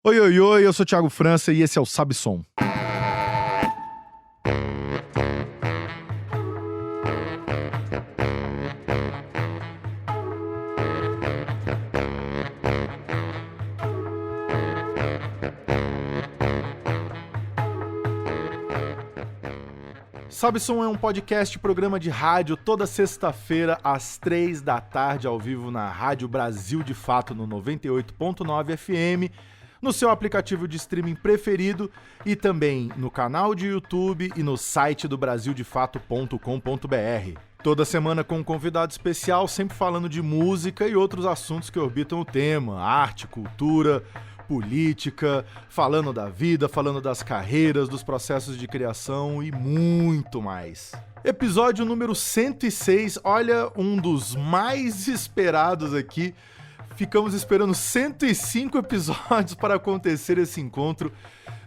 Oi, oi, oi, eu sou o Thiago França e esse é o Sabe Som. Sabe Som é um podcast, programa de rádio, toda sexta-feira às 3 da tarde, ao vivo na Rádio Brasil de Fato, no 98.9 FM, no seu aplicativo de streaming preferido e também no canal de YouTube e no site do brasildefato.com.br. Toda semana com um convidado especial, sempre falando de música e outros assuntos que orbitam o tema, arte, cultura, política, falando da vida, falando das carreiras, dos processos de criação e muito mais. Episódio número 106, olha, um dos mais esperados aqui. Ficamos esperando 105 episódios para acontecer esse encontro.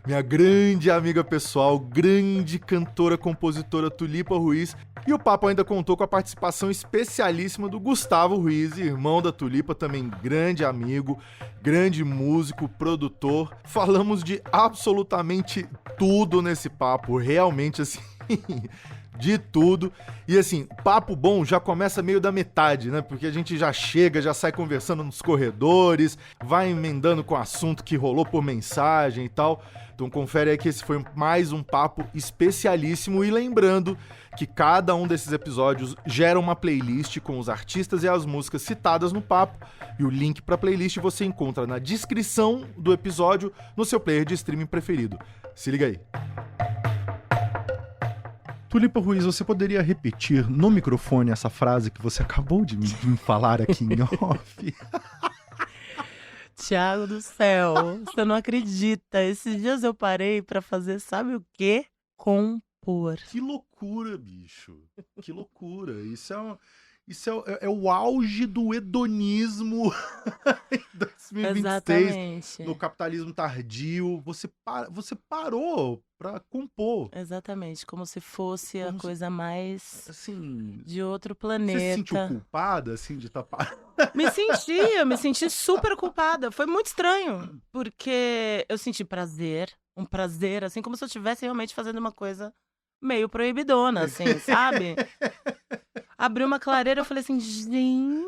Minha grande amiga pessoal, grande cantora, compositora Tulipa Ruiz. E o papo ainda contou com a participação especialíssima do Gustavo Ruiz, irmão da Tulipa, também grande amigo, grande músico, produtor. Falamos de absolutamente tudo nesse papo, realmente assim, de tudo. E assim, papo bom já começa meio da metade, né? Porque a gente já chega, já sai conversando nos corredores, vai emendando com o assunto que rolou por mensagem e tal. Então confere aí que esse foi mais um papo especialíssimo e lembrando que cada um desses episódios gera uma playlist com os artistas e as músicas citadas no papo e o link para a playlist você encontra na descrição do episódio no seu player de streaming preferido. Se liga aí. Tulipa Ruiz, você poderia repetir no microfone essa frase que você acabou de me falar aqui em off? Thiago do céu, você não acredita. Esses dias eu parei pra fazer, sabe o quê? Compor. Que loucura, bicho. Que loucura. Isso é o auge do hedonismo em 2026. Exatamente. No capitalismo tardio. Você parou pra compor. Exatamente, como se fosse a coisa mais assim, de outro você planeta. se sentiu culpada, assim, de tapar? Eu me senti super culpada. Foi muito estranho, porque eu senti prazer, um prazer, assim, como se eu estivesse realmente fazendo uma coisa meio proibidona, assim, sabe? Abri uma clareira, eu falei assim, gente,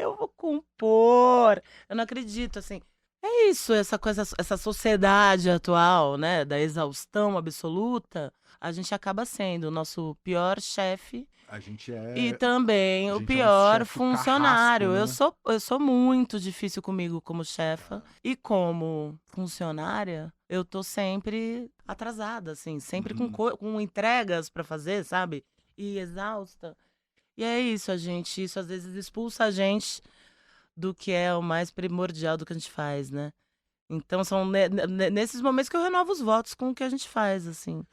eu vou compor. Eu não acredito, assim. É isso, essa coisa, essa sociedade atual, né, da exaustão absoluta, a gente acaba sendo o nosso pior chefe. A gente é... E também a o gente pior é um chefe funcionário. carrasco, né? Eu sou muito difícil comigo como chefa. E como funcionária, eu tô sempre atrasada, assim. Sempre com entregas pra fazer, sabe? E exausta. E é isso, isso às vezes expulsa a gente do que é o mais primordial do que a gente faz, né? Então são nesses momentos que eu renovo os votos com o que a gente faz, assim.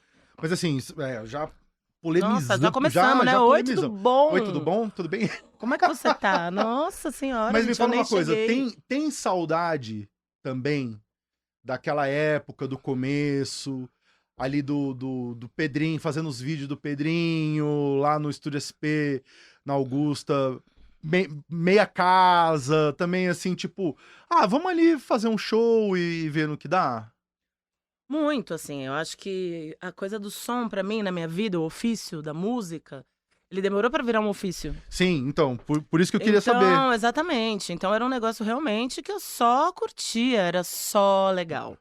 Mas assim, já polemizando. Nossa, já começamos, né? Já Oi, tudo bom? Oi, tudo bom? Tudo bem? Como é que você tá? Nossa senhora, Mas gente, me fala eu nem uma coisa, cheguei. tem saudade também daquela época, do começo, ali do Pedrinho, fazendo os vídeos do Pedrinho, lá no Estúdio SP, na Augusta, meia casa, também assim, tipo, vamos ali fazer um show e ver no que dá? Muito, assim, eu acho que a coisa do som, pra mim, na minha vida, o ofício da música, ele demorou pra virar um ofício. Sim, então, por isso que eu queria saber. Então, exatamente. Então era um negócio realmente que eu só curtia, era só legal.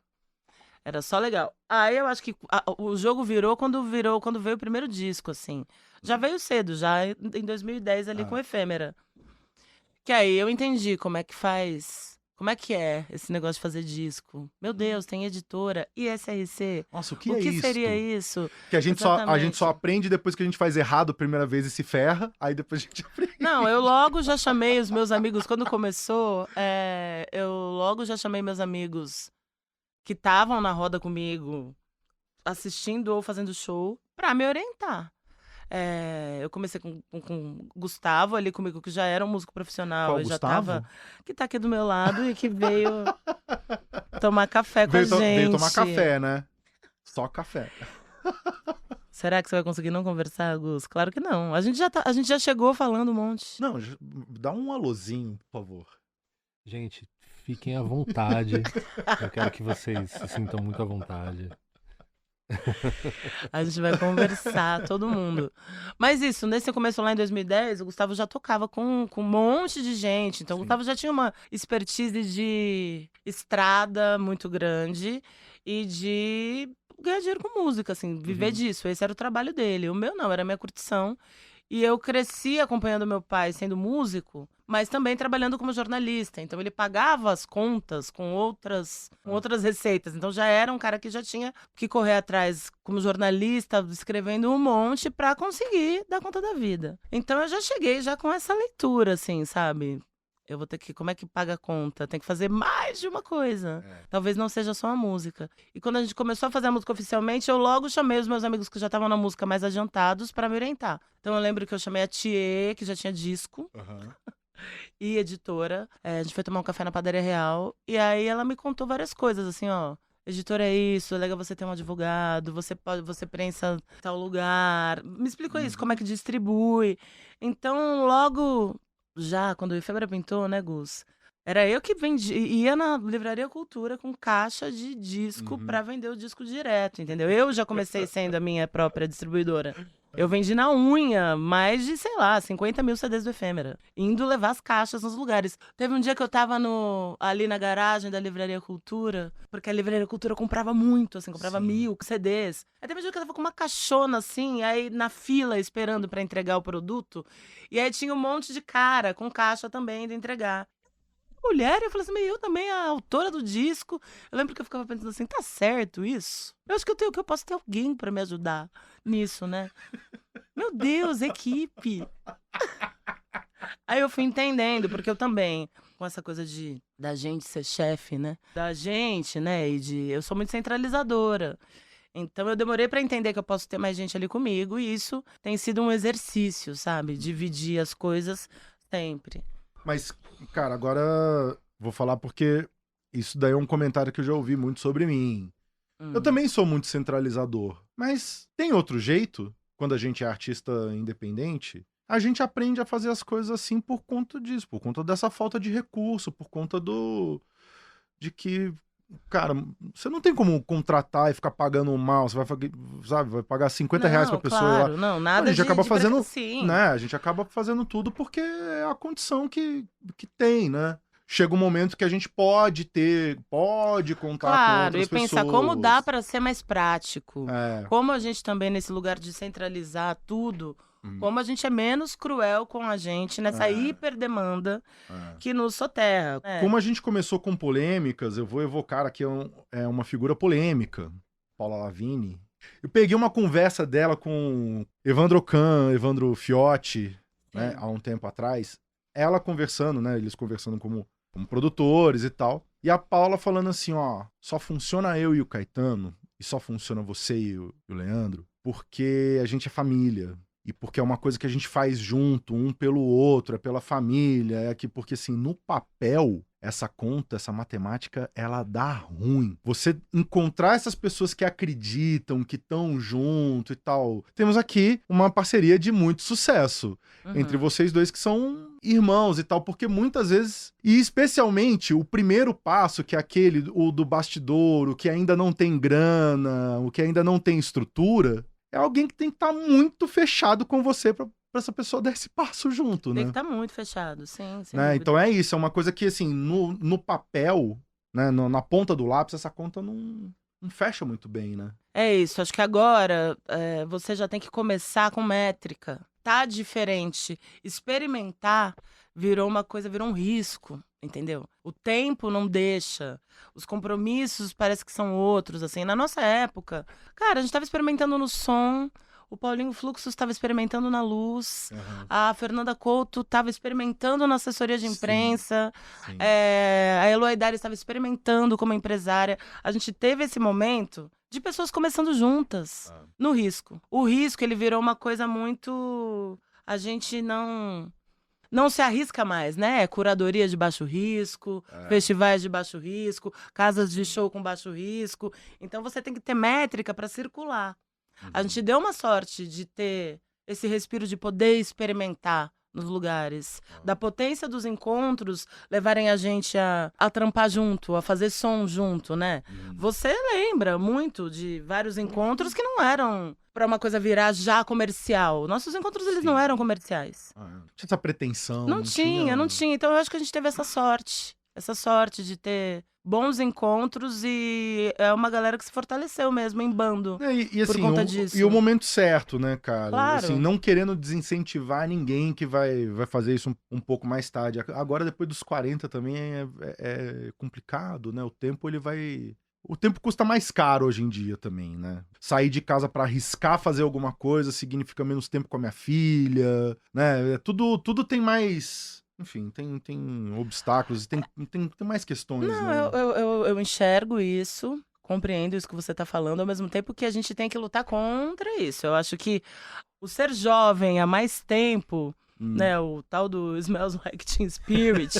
Era só legal. Aí eu acho que o jogo virou quando veio o primeiro disco, assim. Já veio cedo, já em 2010 ali com Efêmera. Que aí eu entendi como é que faz, como é que é esse negócio de fazer disco. Meu Deus, tem editora, ISRC. Nossa, o que O é que isso? seria isso? Que a gente só Exatamente. aprende depois que a gente faz errado a primeira vez e se ferra, aí depois a gente aprende. Não, eu logo já chamei os meus amigos, quando começou, eu logo já chamei meus amigos que estavam na roda comigo, assistindo ou fazendo show, pra me orientar. Eu comecei com o Gustavo ali comigo, que já era um músico profissional. Qual e já Gustavo? tava. Que tá aqui do meu lado e que veio tomar café com a gente. Veio tomar café, né? Só café. Será que você vai conseguir não conversar, Gus? Claro que não. A gente já chegou falando um monte. Não, dá um alôzinho, por favor. Gente, fiquem à vontade. Eu quero que vocês se sintam muito à vontade. A gente vai conversar, todo mundo. Mas isso, nesse começo lá em 2010, o Gustavo já tocava com um monte de gente. Então, o Gustavo já tinha uma expertise de estrada muito grande e de ganhar dinheiro com música, assim, viver disso. Esse era o trabalho dele. O meu não, era a minha curtição. E eu cresci acompanhando meu pai sendo músico, mas também trabalhando como jornalista. Então ele pagava as contas com outras receitas. Então já era um cara que já tinha que correr atrás como jornalista, escrevendo um monte para conseguir dar conta da vida. Então eu já cheguei já com essa leitura, assim, sabe? Eu vou ter que. Como é que paga a conta? Tem que fazer mais de uma coisa. Talvez não seja só a música. E quando a gente começou a fazer a música oficialmente, eu logo chamei os meus amigos que já estavam na música mais adiantados para me orientar. Então eu lembro que eu chamei a Thier, que já tinha disco, e editora. A gente foi tomar um café na Padaria Real. E aí ela me contou várias coisas, assim, ó. Editora é isso, é legal você ter um advogado, você prensa em tal lugar. Me explicou isso, como é que distribui. Então, logo. Já, quando o Efebra pintou, né, Gus? Era eu que ia na Livraria Cultura com caixa de disco pra vender o disco direto, entendeu? Eu já comecei sendo a minha própria distribuidora. Eu vendi na unha mais de, sei lá, 50 mil CDs do Efêmera, indo levar as caixas nos lugares. Teve um dia que eu tava ali na garagem da Livraria Cultura, porque a Livraria Cultura comprava muito, assim, comprava 1000 CDs. Aí teve um dia que eu tava com uma caixona, assim, aí na fila esperando pra entregar o produto, e aí tinha um monte de cara com caixa também de entregar. Mulher, eu falei assim, eu também, a autora do disco. Eu lembro que eu ficava pensando assim, tá certo isso? Eu acho que eu posso ter alguém pra me ajudar nisso, né? Meu Deus, equipe! Aí eu fui entendendo, porque eu também, com essa coisa da gente ser chefe, né? Da gente, né? Eu sou muito centralizadora. Então eu demorei pra entender que eu posso ter mais gente ali comigo, e isso tem sido um exercício, sabe? Dividir as coisas sempre. Mas, cara, agora vou falar porque isso daí é um comentário que eu já ouvi muito sobre mim. Eu também sou muito centralizador, mas tem outro jeito, quando a gente é artista independente, a gente aprende a fazer as coisas assim por conta disso, por conta dessa falta de recurso, por conta de que, cara, você não tem como contratar e ficar pagando mal, você vai pagar 50 reais pra pessoa claro, lá. não, nada A gente acaba fazendo, sim. né? A gente acaba fazendo tudo porque é a condição que tem, né? Chega um momento que a gente pode contar com outras e pensar pessoas. como dá pra ser mais prático. É. Como a gente também, nesse lugar de centralizar tudo, como a gente é menos cruel com a gente nessa hiperdemanda que nos soterra. Como a gente começou com polêmicas, eu vou evocar aqui uma figura polêmica, Paula Lavigne. Eu peguei uma conversa dela com Evandro Fiotti, né, há um tempo atrás. Ela conversando, né, eles conversando como produtores e tal. E a Paula falando assim, ó, só funciona eu e o Caetano, e só funciona você e o Leandro, porque a gente é família. E porque é uma coisa que a gente faz junto, um pelo outro, é pela família, porque assim, no papel, essa conta, essa matemática, ela dá ruim. Você encontrar essas pessoas que acreditam, que estão junto e tal. Temos aqui uma parceria de muito sucesso entre vocês dois que são irmãos e tal, porque muitas vezes, e especialmente o primeiro passo, que é o do bastidor, o que ainda não tem grana, o que ainda não tem estrutura, é alguém que tem que estar muito fechado com você pra essa pessoa dar esse passo junto, né? Tem que estar muito fechado, sim. Né? Então é isso, é uma coisa que, assim, no papel, né, na ponta do lápis, essa conta não fecha muito bem, né? É isso, acho que agora você já tem que começar com métrica. Tá diferente. Experimentar virou um risco, entendeu? O tempo não deixa. Os compromissos parece que são outros, assim. Na nossa época, cara, a gente tava experimentando no som, o Paulinho Fluxus estava experimentando na luz, a Fernanda Couto estava experimentando na assessoria de imprensa, Sim. A Eloy Dari estava experimentando como empresária. A gente teve esse momento de pessoas começando juntas, no risco. O risco, ele virou uma coisa muito... A gente não se arrisca mais, né? Curadoria de baixo risco, festivais de baixo risco, casas de show com baixo risco. Então você tem que ter métrica para circular. A gente deu uma sorte de ter esse respiro de poder experimentar nos lugares. Da potência dos encontros levarem a gente a trampar junto, a fazer som junto, né? Você lembra muito de vários encontros que não eram pra uma coisa virar já comercial. Nossos encontros, eles não eram comerciais. Não tinha essa pretensão. Não tinha. Então eu acho que a gente teve essa sorte. Essa sorte de ter bons encontros e é uma galera que se fortaleceu mesmo em bando. E assim, por conta disso. E o momento certo, né, cara? Claro. Assim, não querendo desincentivar ninguém que vai fazer isso um pouco mais tarde. Agora, depois dos 40 também é complicado, né? O tempo, ele vai... O tempo custa mais caro hoje em dia também, né? Sair de casa pra arriscar fazer alguma coisa significa menos tempo com a minha filha, né? Tudo tem mais... Enfim, tem obstáculos, tem mais questões, Não, né? eu enxergo isso, compreendo isso que você tá falando, ao mesmo tempo que a gente tem que lutar contra isso. Eu acho que o ser jovem há mais tempo, né, o tal do Smells Like Teen Spirit,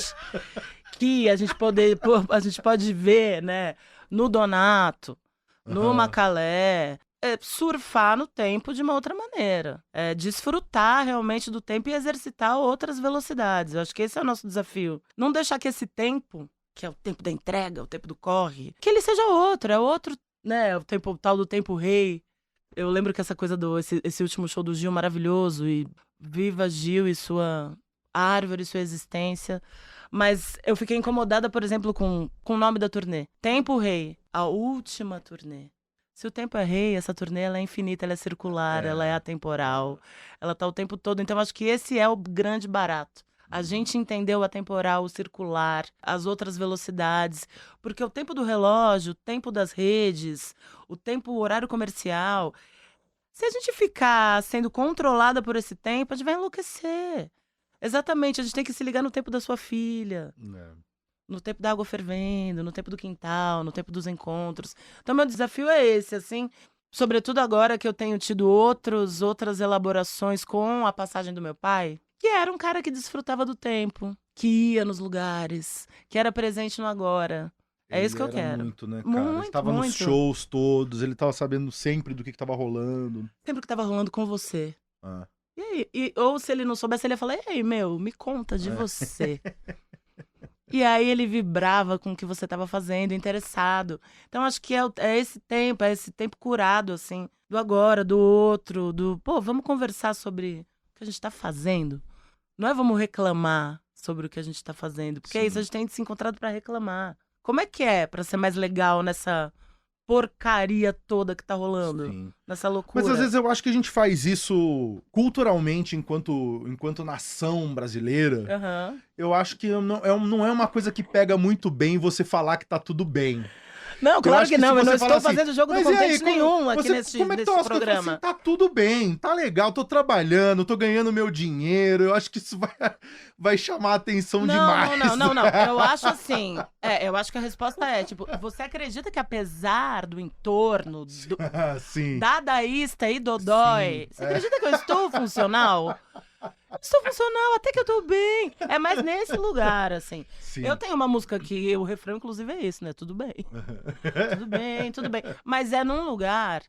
que a gente pode ver, né, no Donato, no Macalé, surfar no tempo de uma outra maneira. Desfrutar realmente do tempo e exercitar outras velocidades. Eu acho que esse é o nosso desafio. Não deixar que esse tempo, que é o tempo da entrega, o tempo do corre, que ele seja outro. É outro, né? O tal do tempo rei. Eu lembro que essa coisa esse último show do Gil maravilhoso, e viva Gil e sua árvore, sua existência. Mas eu fiquei incomodada, por exemplo, com o nome da turnê. Tempo Rei, a última turnê. Se o tempo é rei, essa turnê ela é infinita, ela é circular, ela é atemporal, ela tá o tempo todo. Então, acho que esse é o grande barato. A gente entendeu o atemporal, o circular, as outras velocidades. Porque o tempo do relógio, o tempo das redes, o horário comercial... Se a gente ficar sendo controlada por esse tempo, a gente vai enlouquecer. Exatamente, a gente tem que se ligar no tempo da sua filha. No tempo da água fervendo, no tempo do quintal, no tempo dos encontros. Então, meu desafio é esse, assim, sobretudo agora que eu tenho tido outras elaborações com a passagem do meu pai, que era um cara que desfrutava do tempo, que ia nos lugares, que era presente no agora. É isso que eu quero. Muito, né, cara? Ele tava nos shows todos, ele tava sabendo sempre do que tava rolando. Sempre que tava rolando com você. E aí? Ou se ele não soubesse, ele ia falar, e aí, meu, me conta de você. E aí ele vibrava com o que você estava fazendo, interessado. Então acho que é esse tempo curado, assim, do agora, do outro, vamos conversar sobre o que a gente está fazendo. Não é vamos reclamar sobre o que a gente está fazendo, porque é isso, a gente tem se encontrado para reclamar. Como é que é para ser mais legal nessa porcaria toda que tá rolando, nessa loucura? Mas às vezes eu acho que a gente faz isso culturalmente enquanto nação brasileira. Eu acho que não é uma coisa que pega muito bem você falar que tá tudo bem. Não, claro que não, eu não estou fazendo jogo do contente nenhum aqui nesse programa. Assim, tá tudo bem, tá legal, tô trabalhando, tô ganhando meu dinheiro, eu acho que isso vai chamar a atenção demais. Não, eu acho assim, eu acho que a resposta é, tipo, você acredita que apesar do entorno, dadaísta e dodói, você acredita que eu estou funcional? Estou funcional, até que eu tô bem. É mais nesse lugar, assim. Eu tenho uma música que o refrão, inclusive, é esse, né? Tudo bem. Tudo bem. Mas é num lugar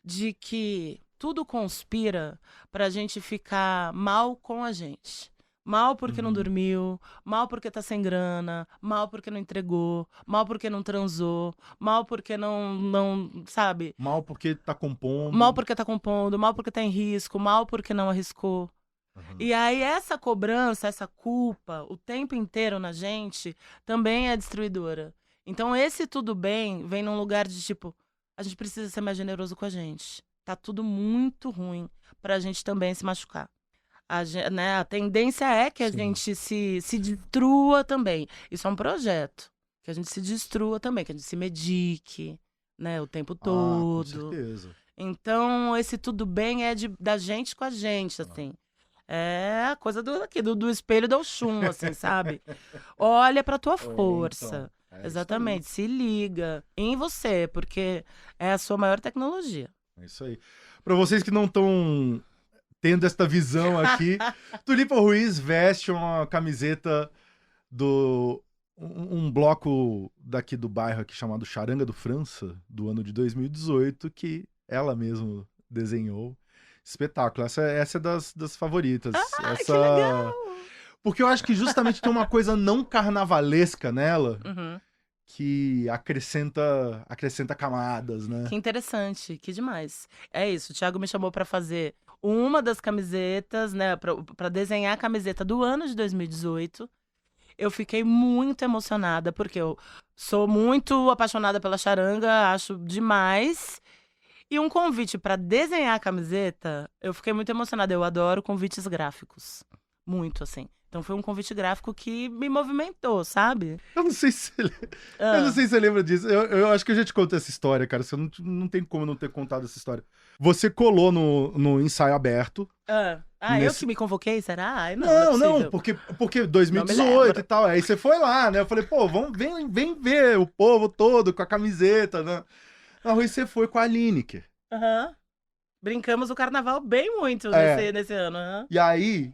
de que tudo conspira pra gente ficar mal com a gente. Mal porque não dormiu, mal porque tá sem grana, mal porque não entregou, mal porque não transou, mal porque não sabe? Mal porque tá compondo. Mal porque tá compondo, mal porque tá em risco, mal porque não arriscou. E aí essa cobrança, essa culpa, o tempo inteiro na gente, também é destruidora. Então esse tudo bem vem num lugar de tipo, a gente precisa ser mais generoso com a gente. Tá tudo muito ruim pra gente também se machucar. A tendência é que a gente se destrua também. Isso é um projeto. Que a gente se destrua também, que a gente se medique, né, o tempo todo. Com certeza. Então esse tudo bem é da gente com a gente, assim. É a coisa do espelho do Oxum, assim, sabe? Olha pra tua força. Então, exatamente, se liga em você, porque é a sua maior tecnologia. É isso aí. Pra vocês que não estão tendo esta visão aqui, Tulipa Ruiz veste uma camiseta um bloco daqui do bairro aqui chamado Charanga do França, do ano de 2018, que ela mesma desenhou. Espetáculo. Essa é das favoritas. Que legal! Porque eu acho que justamente tem uma coisa não carnavalesca nela Uhum. que acrescenta camadas, né? Que interessante, que demais. É isso, o Thiago me chamou pra fazer uma das camisetas, né, pra desenhar a camiseta do ano de 2018. Eu fiquei muito emocionada, porque eu sou muito apaixonada pela charanga, acho demais. E um convite pra desenhar a camiseta, eu fiquei muito emocionada. Eu adoro convites gráficos. Muito, assim. Então foi um convite gráfico que me movimentou, sabe? Eu não sei se você lembra disso. Eu acho que eu já te contei essa história, cara. Você não tem como não ter contado essa história. Você colou no ensaio aberto. Eu que me convoquei, será? Ai, não, porque 2018 e tal. Aí você foi lá, né? Eu falei, pô, vem ver o povo todo com a camiseta, né? Na rua você foi com a Lineker. Brincamos o carnaval bem muito nesse ano. E aí,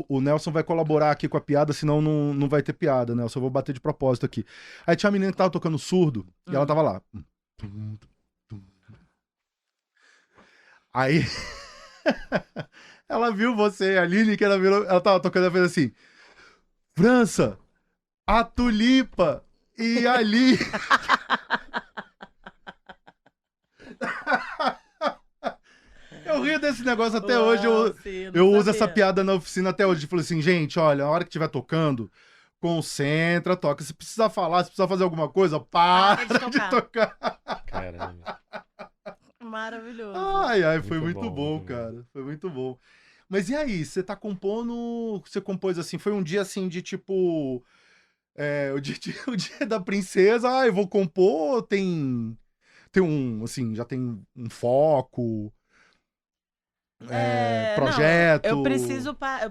o Nelson vai colaborar aqui com a piada, senão não vai ter piada, Nelson. Eu vou bater de propósito aqui. Aí tinha uma menina que tava tocando surdo e ela tava lá. Aí ela viu você, a Lineker, ela tava tocando e fez assim: França, a Tulipa e ali. Eu rio desse negócio até hoje. Eu uso essa piada na oficina até hoje. Falei assim, gente, olha, a hora que estiver tocando, concentra, toca. Se precisar falar, se precisar fazer alguma coisa, para de tocar. Caramba. Maravilhoso. Ai, foi muito bom, cara. Foi muito bom. Mas e aí, você tá compondo... Você compôs assim, foi um dia assim de tipo... o dia da princesa, eu vou compor, tem assim, já tem um foco... projeto. Não, eu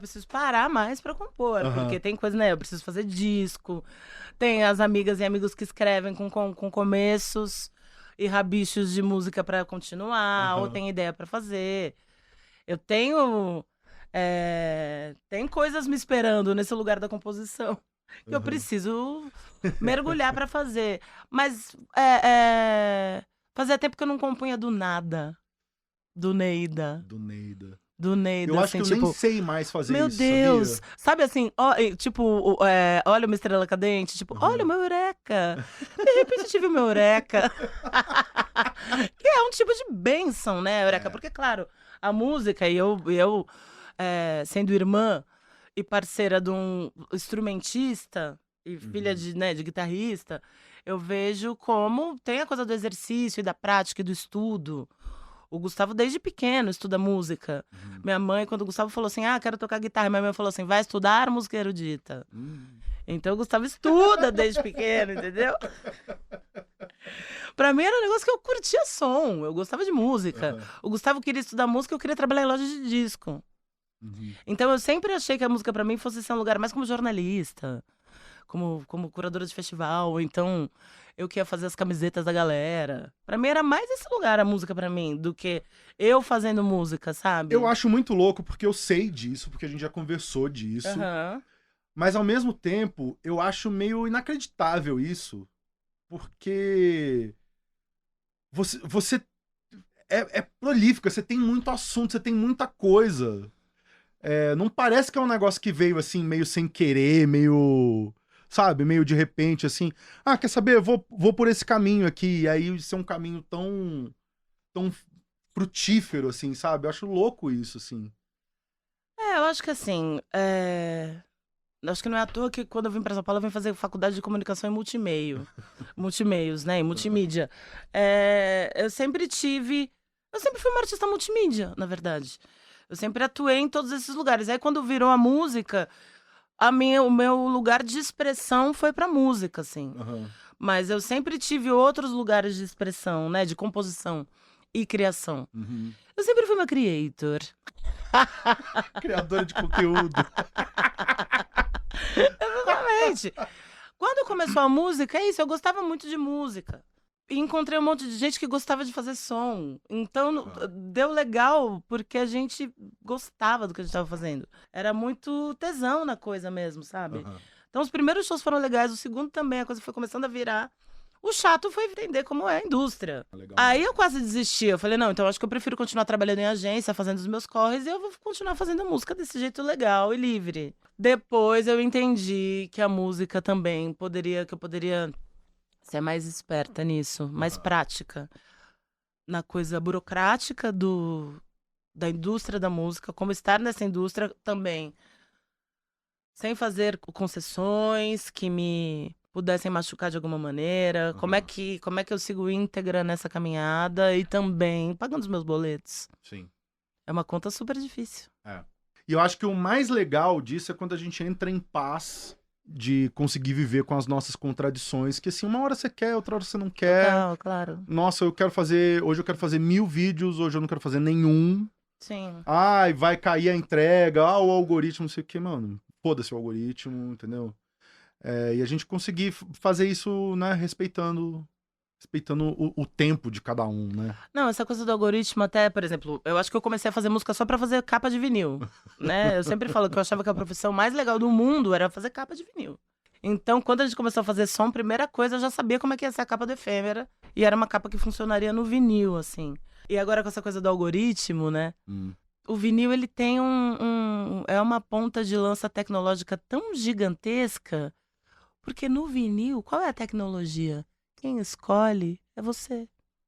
preciso parar mais pra compor, porque tem coisa, né? Eu preciso fazer disco, tem as amigas e amigos que escrevem com começos e rabichos de música pra continuar, ou tem ideia pra fazer. Eu tenho. Tem coisas me esperando nesse lugar da composição que eu preciso mergulhar pra fazer. Mas fazia tempo que eu não compunha do nada. Do Neida. Eu acho que eu nem sei mais fazer meu isso, Deus! sabia? Sabe assim, olha uma estrela cadente, olha o meu eureka! De repente tive o meu eureka. Que é um tipo de bênção, né, eureka? Porque, claro, a música, e eu sendo irmã e parceira de um instrumentista e filha de guitarrista, eu vejo como tem a coisa do exercício e da prática e do estudo. O Gustavo, desde pequeno, estuda música. Minha mãe, quando o Gustavo falou assim, quero tocar guitarra, minha mãe falou assim, vai estudar música erudita. Então o Gustavo estuda desde pequeno, entendeu? Pra mim era um negócio que eu curtia som, eu gostava de música. O Gustavo queria estudar música, eu queria trabalhar em loja de disco. Então eu sempre achei que a música pra mim fosse ser um lugar mais como jornalista, como curadora de festival, ou então eu que ia fazer as camisetas da galera. Pra mim era mais esse lugar a música pra mim, do que eu fazendo música, sabe? Eu acho muito louco, porque eu sei disso, porque a gente já conversou disso. Mas ao mesmo tempo, eu acho meio inacreditável isso, porque você é prolífica, você tem muito assunto, você tem muita coisa. Não parece que é um negócio que veio assim, meio sem querer, meio... Sabe, meio de repente, assim... quer saber? Vou por esse caminho aqui. E aí isso é um caminho tão frutífero, assim, sabe? Eu acho louco isso, assim. Eu acho que assim... Acho que não é à toa que quando eu vim pra São Paulo, eu vim fazer faculdade de comunicação e multimeios, né? E multimídia. Eu sempre fui uma artista multimídia, na verdade. Eu sempre atuei em todos esses lugares. Aí quando virou a música... o meu lugar de expressão foi pra música, assim. Mas eu sempre tive outros lugares de expressão, né? De composição e criação. Eu sempre fui uma creator. Criadora de conteúdo. Exatamente. Quando começou a música, é isso. Eu gostava muito de música. E encontrei um monte de gente que gostava de fazer som. Então, deu legal, porque a gente gostava do que a gente estava fazendo. Era muito tesão na coisa mesmo, sabe? Então, os primeiros shows foram legais, o segundo também, a coisa foi começando a virar. O chato foi entender como é a indústria. Legal. Aí eu quase desisti. Eu falei, não, então acho que eu prefiro continuar trabalhando em agência, fazendo os meus corres, e eu vou continuar fazendo música desse jeito legal e livre. Depois eu entendi que a música também que eu poderia ser mais esperta nisso, mais prática. Na coisa burocrática da indústria da música, como estar nessa indústria também. Sem fazer concessões que me pudessem machucar de alguma maneira. Como é que eu sigo íntegra nessa caminhada e também pagando os meus boletos. Sim. É uma conta super difícil. E eu acho que o mais legal disso é quando a gente entra em paz de conseguir viver com as nossas contradições, que assim, uma hora você quer, outra hora você não quer. Total, claro. Nossa, hoje eu quero fazer 1000 vídeos, hoje eu não quero fazer nenhum. Sim. Ai, vai cair a entrega, o algoritmo, não sei o que, mano. Foda-se o algoritmo, entendeu? E a gente conseguir fazer isso, né, respeitando o tempo de cada um, né? Não, essa coisa do algoritmo até, por exemplo, eu acho que eu comecei a fazer música só pra fazer capa de vinil, né? Eu sempre falo que eu achava que a profissão mais legal do mundo era fazer capa de vinil. Então, quando a gente começou a fazer som, primeira coisa, eu já sabia como é que ia ser a capa do Efêmera. E era uma capa que funcionaria no vinil, assim. E agora com essa coisa do algoritmo, né? O vinil, ele tem é uma ponta de lança tecnológica tão gigantesca, porque no vinil, qual é a tecnologia? Quem escolhe é você.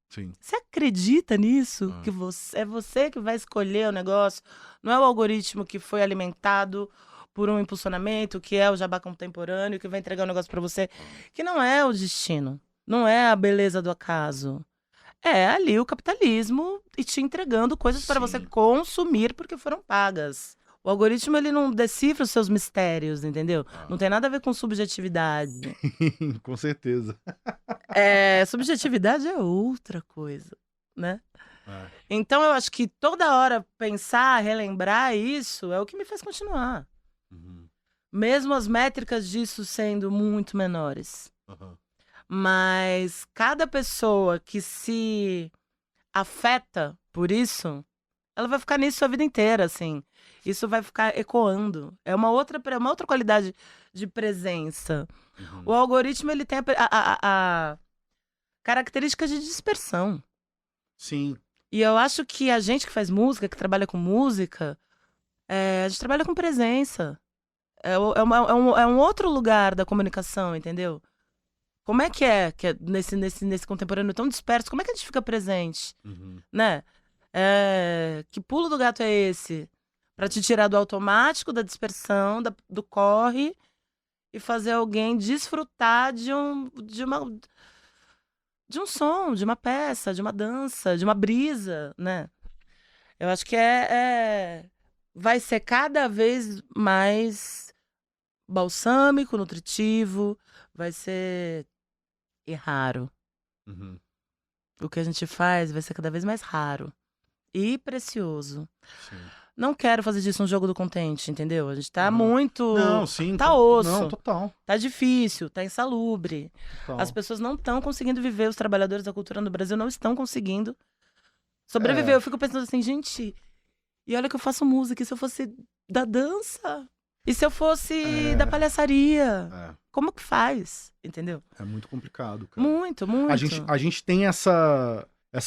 Sim. Você acredita nisso? Que é você que vai escolher o negócio? Não é o algoritmo que foi alimentado por um impulsionamento, que é o jabá contemporâneo, que vai entregar um negócio pra você, que não é o destino. Não é a beleza do acaso. É ali o capitalismo e te entregando coisas para você consumir porque foram pagas. O algoritmo, ele não decifra os seus mistérios, entendeu? Não tem nada a ver com subjetividade. Com certeza. Subjetividade é outra coisa, né? Então, eu acho que toda hora pensar, relembrar isso é o que me faz continuar. Mesmo as métricas disso sendo muito menores. Mas cada pessoa que se afeta por isso, ela vai ficar nisso a vida inteira, assim. Isso vai ficar ecoando. É uma outra qualidade de presença. O algoritmo, ele tem a característica de dispersão. Sim. E eu acho que a gente que faz música, que trabalha com música, a gente trabalha com presença. É um outro lugar da comunicação, entendeu? Como é que nesse contemporâneo tão disperso, como é que a gente fica presente? Né? Que pulo do gato é esse? Pra te tirar do automático, da dispersão, do corre e fazer alguém desfrutar de um som, de uma peça, de uma dança, de uma brisa, né? Eu acho que vai ser cada vez mais balsâmico, nutritivo, vai ser raro. O que a gente faz vai ser cada vez mais raro e precioso. Sim. Não quero fazer disso um jogo do contente, entendeu? A gente tá muito... Não, sim. Tá osso. Não, total. Tá difícil, tá insalubre. Total. As pessoas não estão conseguindo viver, os trabalhadores da cultura no Brasil não estão conseguindo sobreviver. Eu fico pensando assim, gente, e olha que eu faço música, e se eu fosse da dança? E se eu fosse da palhaçaria? Como que faz? Entendeu? É muito complicado, cara. Muito, muito. A gente tem essa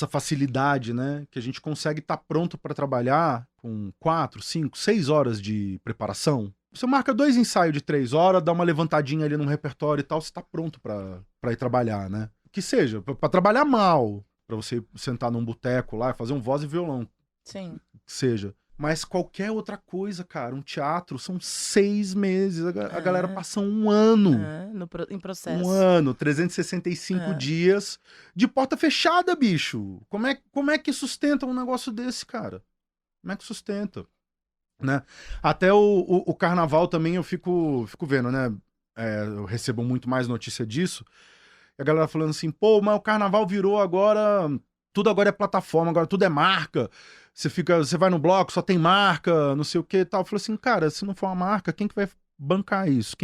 facilidade, né? Que a gente consegue estar pronto para trabalhar com 4, 5, 6 horas de preparação. Você marca 2 ensaios de 3 horas, dá uma levantadinha ali num repertório e tal, você tá pronto para ir trabalhar, né? Que seja, para trabalhar mal, para você sentar num boteco lá e fazer um voz e violão. Sim. Que seja. Mas qualquer outra coisa, cara, um teatro, são 6 meses. A galera passa um ano. Em processo. Um ano, 365 dias de porta fechada, bicho. Como é que sustenta um negócio desse, cara? Como é que sustenta? Né? Até o carnaval também eu fico vendo, né? Eu recebo muito mais notícia disso. E a galera falando assim, pô, mas o carnaval virou agora... Tudo agora é plataforma, agora tudo é marca. Você vai no bloco, só tem marca, não sei o que e tal. Eu falei assim, cara, se não for uma marca, quem que vai bancar isso?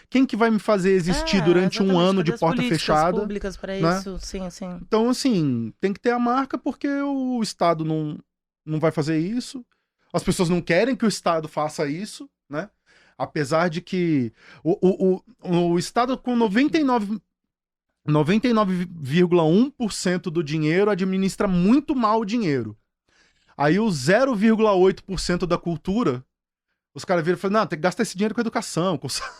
Quem que vai me fazer existir durante um ano de porta fechada? Públicas para né? isso, sim. Então, assim, tem que ter a marca porque o Estado não vai fazer isso. As pessoas não querem que o Estado faça isso, né? Apesar de que o Estado com 99 99,1% do dinheiro administra muito mal o dinheiro. Aí o 0,8% da cultura, os caras viram e falam, não, tem que gastar esse dinheiro com educação, com saúde.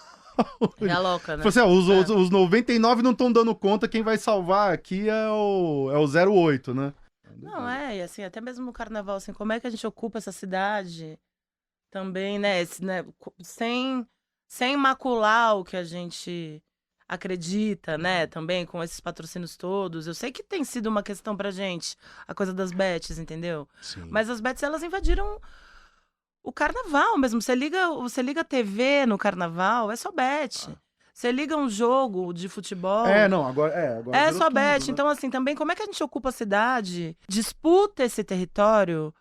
É louca, né? Assim, os 99 não estão dando conta, quem vai salvar aqui é o 0,8, né? Não, e assim, até mesmo no carnaval, assim, como é que a gente ocupa essa cidade também, né? Sem macular o que a gente acredita, né? Também com esses patrocínios todos. Eu sei que tem sido uma questão pra gente, a coisa das bets, entendeu? Sim. Mas as bets, elas invadiram o carnaval mesmo. Você liga a TV no carnaval, é só bet. Você liga um jogo de futebol. Agora É virou só tudo, bet. né? Então, assim, também, como é que a gente ocupa a cidade, disputa esse território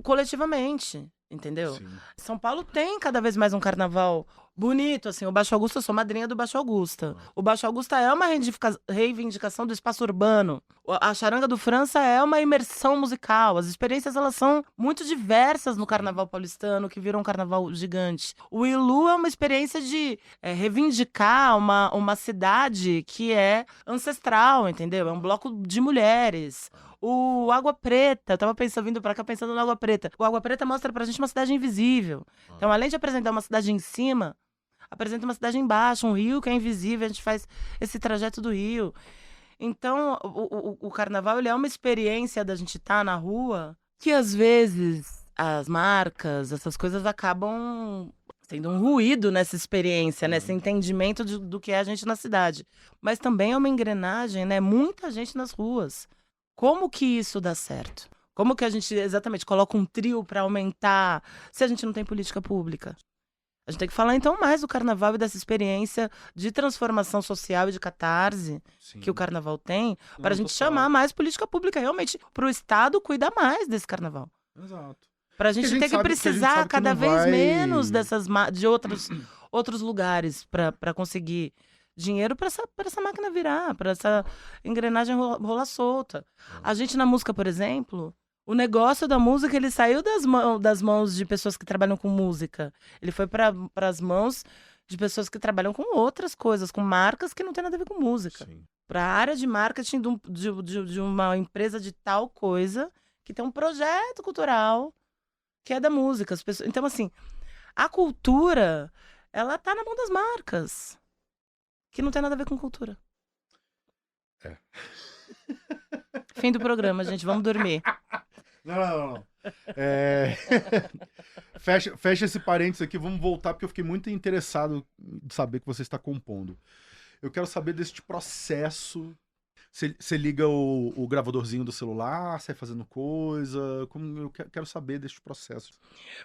coletivamente, entendeu? Sim. São Paulo tem cada vez mais um carnaval bonito, assim. O Baixo Augusta, eu sou madrinha do Baixo Augusta. O Baixo Augusta é uma reivindicação do espaço urbano. A Charanga do França é uma imersão musical. As experiências, elas são muito diversas no carnaval paulistano, que virou um carnaval gigante. O Ilu é uma experiência de reivindicar uma cidade que é ancestral, entendeu? É um bloco de mulheres. O Água Preta, eu tava vindo pra cá pensando no Água Preta. O Água Preta mostra pra gente uma cidade invisível. Então, além de apresentar uma cidade em cima, apresenta uma cidade embaixo, um rio que é invisível, a gente faz esse trajeto do rio. Então, o carnaval, ele é uma experiência da gente estar na rua, que às vezes as marcas, essas coisas acabam sendo um ruído nessa experiência, nesse entendimento do que é a gente na cidade. Mas também é uma engrenagem, né? Muita gente nas ruas. Como que isso dá certo? Como que a gente, exatamente, coloca um trio para aumentar, se a gente não tem política pública? A gente tem que falar, então, mais do carnaval e dessa experiência de transformação social e de catarse que o carnaval tem, para a gente chamar mais política pública, realmente, para o Estado cuidar mais desse carnaval. Exato. Para a gente ter que precisar cada vez menos de outros lugares para conseguir dinheiro para essa máquina virar, para essa engrenagem rolar solta. A gente na música, por exemplo, o negócio da música, ele saiu das mãos de pessoas que trabalham com música. Ele foi para as mãos de pessoas que trabalham com outras coisas, com marcas que não tem nada a ver com música. Para a área de marketing de uma empresa de tal coisa, que tem um projeto cultural que é da música. Então, assim, a cultura, ela tá na mão das marcas, que não tem nada a ver com cultura. Fim do programa, gente. Vamos dormir. Não. Fecha esse parênteses aqui, vamos voltar, porque eu fiquei muito interessado em saber que você está compondo. Eu quero saber deste processo. Você liga o gravadorzinho do celular, sai fazendo coisa. Eu quero saber deste processo.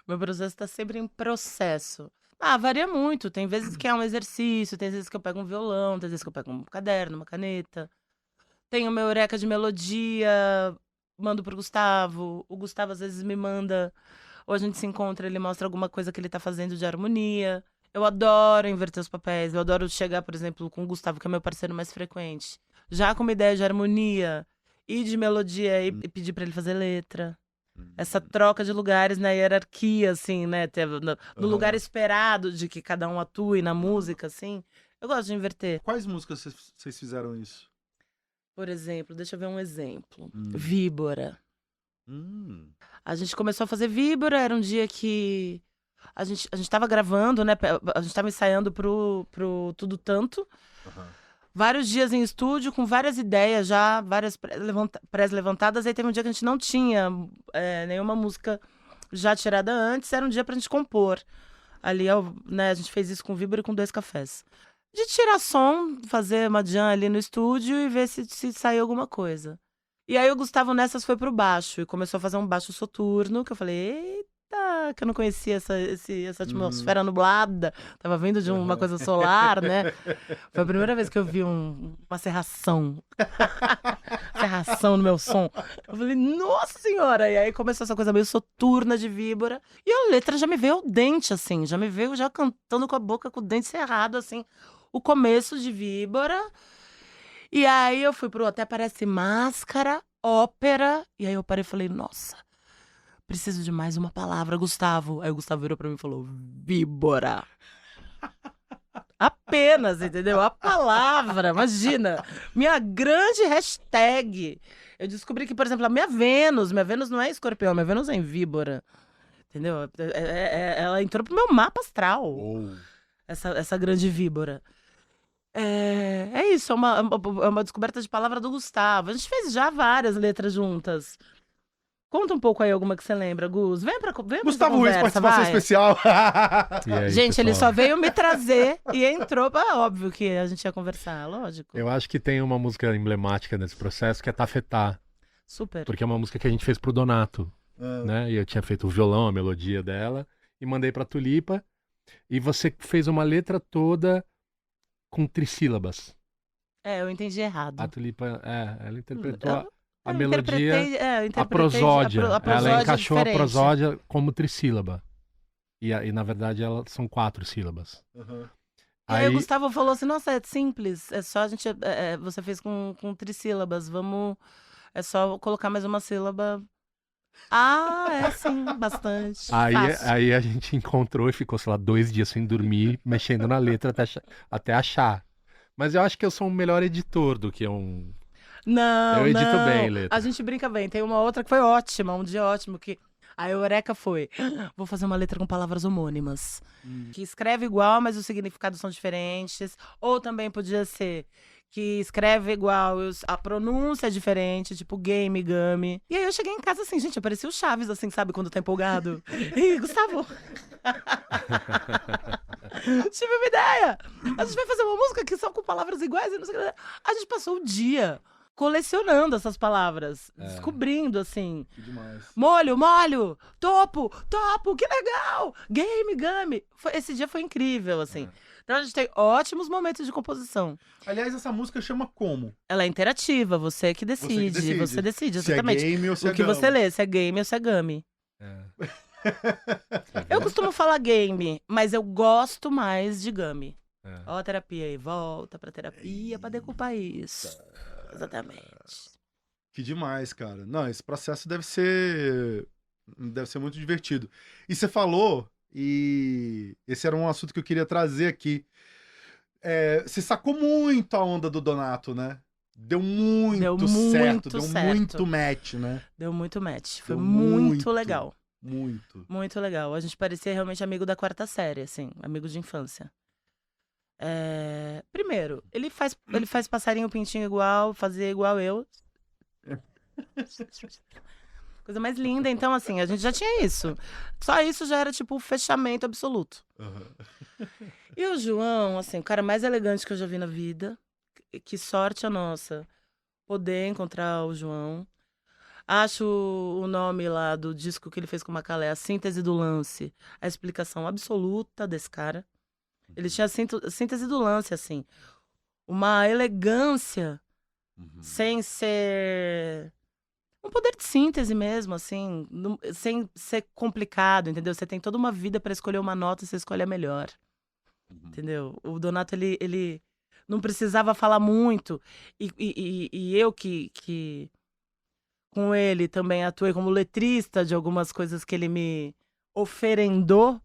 Meu processo está sempre em processo. Varia muito. Tem vezes que é um exercício, tem vezes que eu pego um violão, tem vezes que eu pego um caderno, uma caneta. Tenho meu eureka de melodia, mando pro Gustavo. O Gustavo às vezes me manda, ou a gente se encontra, ele mostra alguma coisa que ele tá fazendo de harmonia. Eu adoro inverter os papéis, eu adoro chegar, por exemplo, com o Gustavo, que é meu parceiro mais frequente, já com uma ideia de harmonia e de melodia, e pedir pra ele fazer letra. Essa troca de lugares na hierarquia, assim, né? No lugar esperado de que cada um atue na música, assim. Eu gosto de inverter. Quais músicas vocês fizeram isso? Por exemplo, deixa eu ver um exemplo. Víbora. A gente começou a fazer Víbora, era um dia que a gente tava gravando, né? A gente tava ensaiando pro Tudo Tanto. Vários dias em estúdio, com várias ideias já, várias pré-levantadas. Aí teve um dia que a gente não tinha nenhuma música já tirada antes, era um dia pra gente compor. Ali, né, a gente fez isso com Víbora e com 2 cafés. De tirar som, fazer uma jam ali no estúdio e ver se saiu alguma coisa. E aí o Gustavo nessas foi pro baixo e começou a fazer um baixo soturno, que eu falei, eita, que eu não conhecia essa atmosfera nublada. Tava vindo de uma coisa solar, né? Foi a primeira vez que eu vi uma serração. Serração no meu som. Eu falei, nossa senhora! E aí começou essa coisa meio soturna de Víbora. E a letra já me veio ao dente, assim. Já me veio já cantando com a boca, com o dente cerrado, assim. O começo de Víbora. E aí eu fui pro Até Parece Máscara, ópera. E aí eu parei e falei, nossa, preciso de mais uma palavra, Gustavo. Aí o Gustavo virou pra mim e falou, Víbora. Apenas, entendeu? A palavra, imagina. Minha grande hashtag. Eu descobri que, por exemplo, a minha Vênus não é escorpião, minha Vênus é em víbora. Entendeu? Ela entrou pro meu mapa astral, essa grande víbora. É isso, é uma descoberta de palavra do Gustavo. A gente fez já várias letras juntas. Conta um pouco aí alguma que você lembra, Gus. Vem pra Gustavo Ruiz, participação especial. E aí, Gente, ele pessoal? só veio me trazer e entrou pra óbvio que a gente ia conversar, lógico. Eu acho que tem uma música emblemática nesse processo que é Tafetá, Super. porque é uma música que a gente fez pro Donato, né? E eu tinha feito o violão, a melodia dela, e mandei pra Tulipa, e você fez uma letra toda com trissílabas. Eu entendi errado. A Tulipa, ela interpretou a Eu melodia, eu interpretei a prosódia. a prosódia Ela encaixou a diferente. prosódia como trissílaba. E na verdade, são 4 sílabas. E aí o Gustavo falou assim, nossa, é simples, é só a gente, você fez com trissílabas, é só colocar mais uma sílaba. É sim, bastante. Fácil. Aí a gente encontrou e ficou, sei lá, 2 dias sem dormir, mexendo na letra até achar. Mas eu acho que eu sou um melhor editor do que um... Não, Eu edito não. bem letra. A gente brinca bem. Tem uma outra que foi ótima, um dia ótimo, que a eureka foi, vou fazer uma letra com palavras homônimas, que escreve igual, mas os significados são diferentes. Ou também podia ser que escreve igual, a pronúncia é diferente, tipo game, gami. E aí eu cheguei em casa assim, gente, eu parecia o Chaves, assim, sabe, quando tá empolgado. E Gustavo... Tive uma ideia! A gente vai fazer uma música que são com palavras iguais e não sei o que. A gente passou o dia colecionando essas palavras, descobrindo, assim. Que demais. Molho, topo, que legal! Game, gami. Esse dia foi incrível, assim. Então a gente tem ótimos momentos de composição. Aliás, essa música chama como? Ela é interativa, você que decide. Você decide, Se é exatamente. game ou se é O que gama. você lê, se é game ou se é gami. Eu costumo falar game, mas eu gosto mais de gami. Ó a terapia aí, volta pra terapia pra decupar isso. Exatamente. Que demais, cara. Não, esse processo deve ser muito divertido. E você falou, e esse era um assunto que eu queria trazer aqui. Você sacou muito a onda do Donato, né? Deu muito certo, deu muito match, né? Deu muito match. Foi Deu muito legal. Muito. Muito legal. A gente parecia realmente amigo da 4ª série, assim, amigo de infância. Primeiro, ele faz passarinho pintinho igual, fazia igual eu. Coisa mais linda. Então, assim, a gente já tinha isso. Só isso já era, tipo, o fechamento absoluto. E o João, assim, o cara mais elegante que eu já vi na vida. Que sorte a nossa poder encontrar o João. Acho o nome lá do disco que ele fez com o Macalé, A Síntese do Lance, a explicação absoluta desse cara. Ele tinha a síntese do lance, assim. Uma elegância, sem ser... Um poder de síntese mesmo, assim. Sem ser complicado, entendeu? Você tem toda uma vida para escolher uma nota e você escolhe a melhor. Entendeu? O Donato, ele não precisava falar muito. E eu que com ele também atuei como letrista de algumas coisas que ele me oferendou.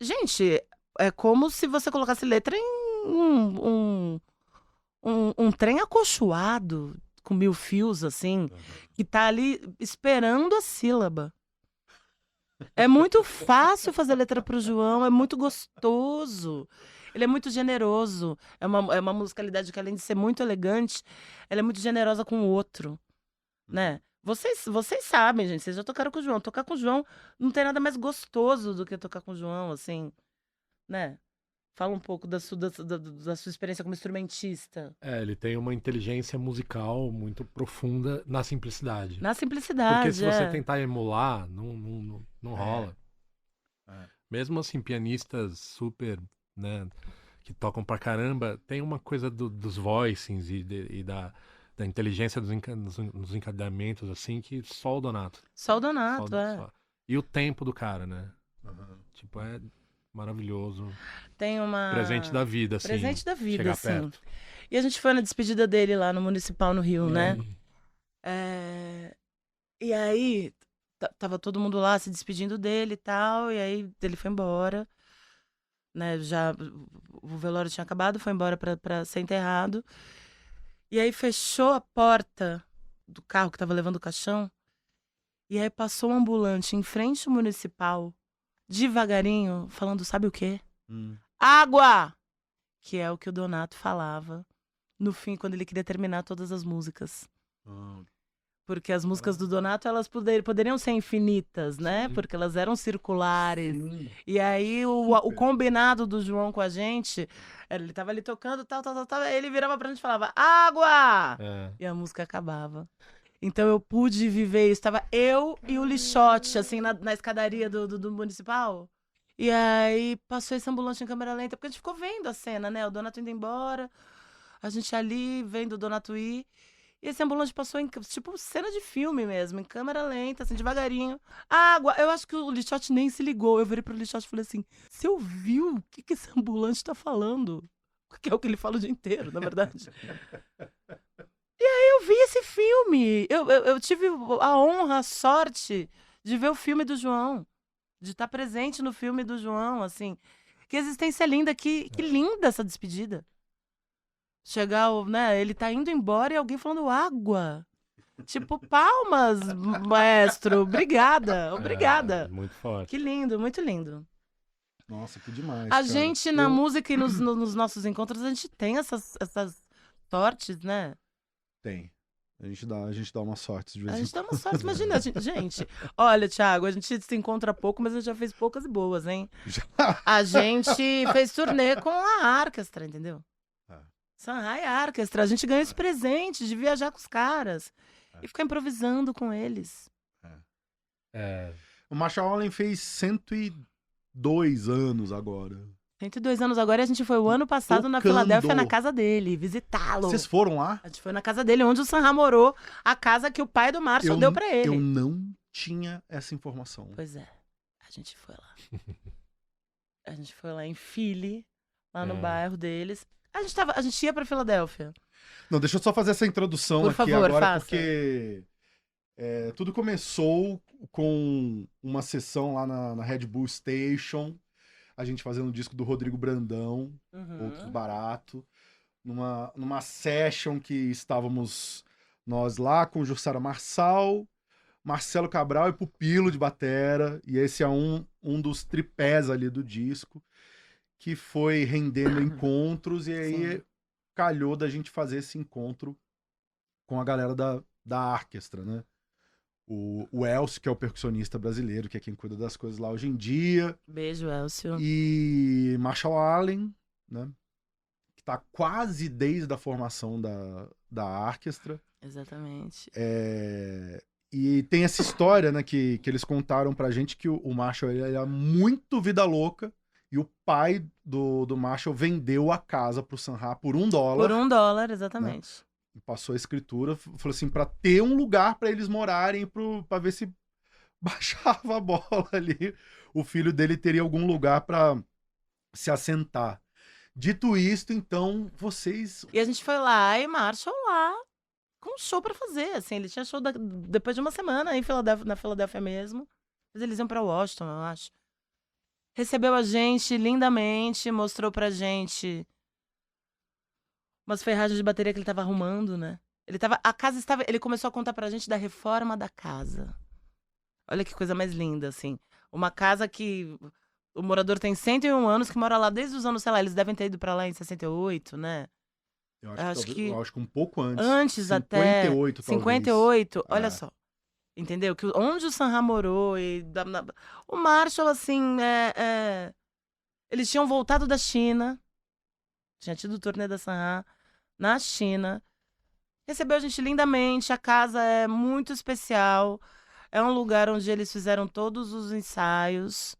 Gente, é como se você colocasse letra em um trem acolchoado, com 1000 fios, assim, que tá ali esperando a sílaba. É muito fácil fazer letra pro João, é muito gostoso. Ele é muito generoso. É uma musicalidade que, além de ser muito elegante, ela é muito generosa com o outro, né? Vocês sabem, gente, vocês já tocaram com o João. Tocar com o João não tem nada mais gostoso do que tocar com o João, assim, né? Fala um pouco da sua experiência como instrumentista. Ele tem uma inteligência musical muito profunda na simplicidade. Na simplicidade, Porque se você tentar emular, não rola. Mesmo assim, pianistas super, né, que tocam pra caramba, tem uma coisa dos voicings e da inteligência dos encadeamentos, assim, que só o Donato. Só o Donato, Só. E o tempo do cara, né? Tipo, é maravilhoso. Tem uma... Presente da vida, assim. Presente da vida, chegar assim. perto. E a gente foi na despedida dele lá no Municipal, no Rio, né? E aí, tava todo mundo lá se despedindo dele e tal, e aí ele foi embora, né, já o velório tinha acabado, foi embora pra ser enterrado. E aí fechou a porta do carro que tava levando o caixão. E aí passou um ambulante em frente ao municipal, devagarinho, falando, sabe o quê? Água! Que é o que o Donato falava no fim, quando ele queria terminar todas as músicas. Porque as músicas do Donato, elas poderiam ser infinitas, né? Sim. Porque elas eram circulares. E aí, o combinado do João com a gente, ele tava ali tocando, tal, ele virava pra gente e falava, água! É. E a música acabava. Então, eu pude viver isso. Tava eu e o Lixote, assim, na escadaria do municipal. E aí, passou esse ambulante em câmera lenta, porque a gente ficou vendo a cena, né? O Donato indo embora, a gente ali, vendo o Donato ir. E esse ambulante passou em, tipo, cena de filme mesmo, em câmera lenta, assim, devagarinho. Água! Eu acho que o Lixote nem se ligou. Eu virei pro Lixote e falei assim, você ouviu o que esse ambulante tá falando? Que é o que ele fala o dia inteiro, na verdade. E aí eu vi esse filme. Eu tive a honra, a sorte de ver o filme do João. De estar presente no filme do João, assim. Que existência linda, que linda essa despedida. Chegar, né, ele tá indo embora e alguém falando água. Tipo, palmas, maestro. Obrigada. Muito forte. Que lindo, muito lindo. Nossa, que demais, A cara. gente, na música e nos nossos encontros, a gente tem essas sortes, né? Tem. A gente dá uma sorte de vez A em gente dá uma sorte, imagina, gente. Olha, Thiago, a gente se encontra pouco, mas a gente já fez poucas e boas, hein? A gente fez turnê com a orquestra, entendeu? Shanghai Orchestra. A gente ganhou esse presente de viajar com os caras e ficar improvisando com eles. O Marshall Allen fez 102 anos agora. 102 anos agora e a gente foi o ano passado na Tocando. Filadélfia, na casa dele, visitá-lo. Vocês foram lá? A gente foi na casa dele, onde o Sanha morou, a casa que o pai do Marshall deu pra ele. Eu não tinha essa informação. Pois é, a gente foi lá. A gente foi lá em Philly, lá no bairro deles. A gente ia pra Filadélfia. Não, deixa eu só fazer essa introdução Por aqui favor, agora, faça. porque tudo começou com uma sessão lá na Red Bull Station, a gente fazendo o disco do Rodrigo Brandão, Outros Barato, numa session que estávamos nós lá com Jussara Marçal, Marcelo Cabral e Pupilo de batera, e esse é um dos tripés ali do disco, que foi rendendo encontros, e aí Sim. calhou da gente fazer esse encontro com a galera da orquestra, né? O Elcio, que é o percussionista brasileiro, que é quem cuida das coisas lá hoje em dia. Beijo, Elcio. E Marshall Allen, né? Que tá quase desde a formação da orquestra. Exatamente. E tem essa história, né, que eles contaram pra gente, que o Marshall ele era muito vida louca, e o pai do Marshall vendeu a casa pro Sanha por $1. Por $1, exatamente. Passou a escritura, falou assim, pra ter um lugar pra eles morarem, pra ver se baixava a bola ali, o filho dele teria algum lugar pra se assentar. Dito isto, então, vocês... E a gente foi lá, e Marshall lá, com um show pra fazer, assim, ele tinha show depois de uma semana em Filadélfia, na Filadélfia mesmo, mas eles iam pra Washington, eu acho. Recebeu a gente lindamente, mostrou pra gente umas ferragens de bateria que ele tava arrumando, né? Ele começou a contar pra gente da reforma da casa. Olha que coisa mais linda, assim. Uma casa que o morador tem 101 anos, que mora lá desde os anos, sei lá, eles devem ter ido pra lá em 68, né? Eu acho que eu acho que um pouco antes. Antes até. 58, talvez. 58, olha só. Entendeu? Que onde o Sanha morou e... O Marshall, assim, eles tinham voltado da China. Tinha tido o turnê da Sanha na China. Recebeu a gente lindamente. A casa é muito especial. É um lugar onde eles fizeram todos os ensaios.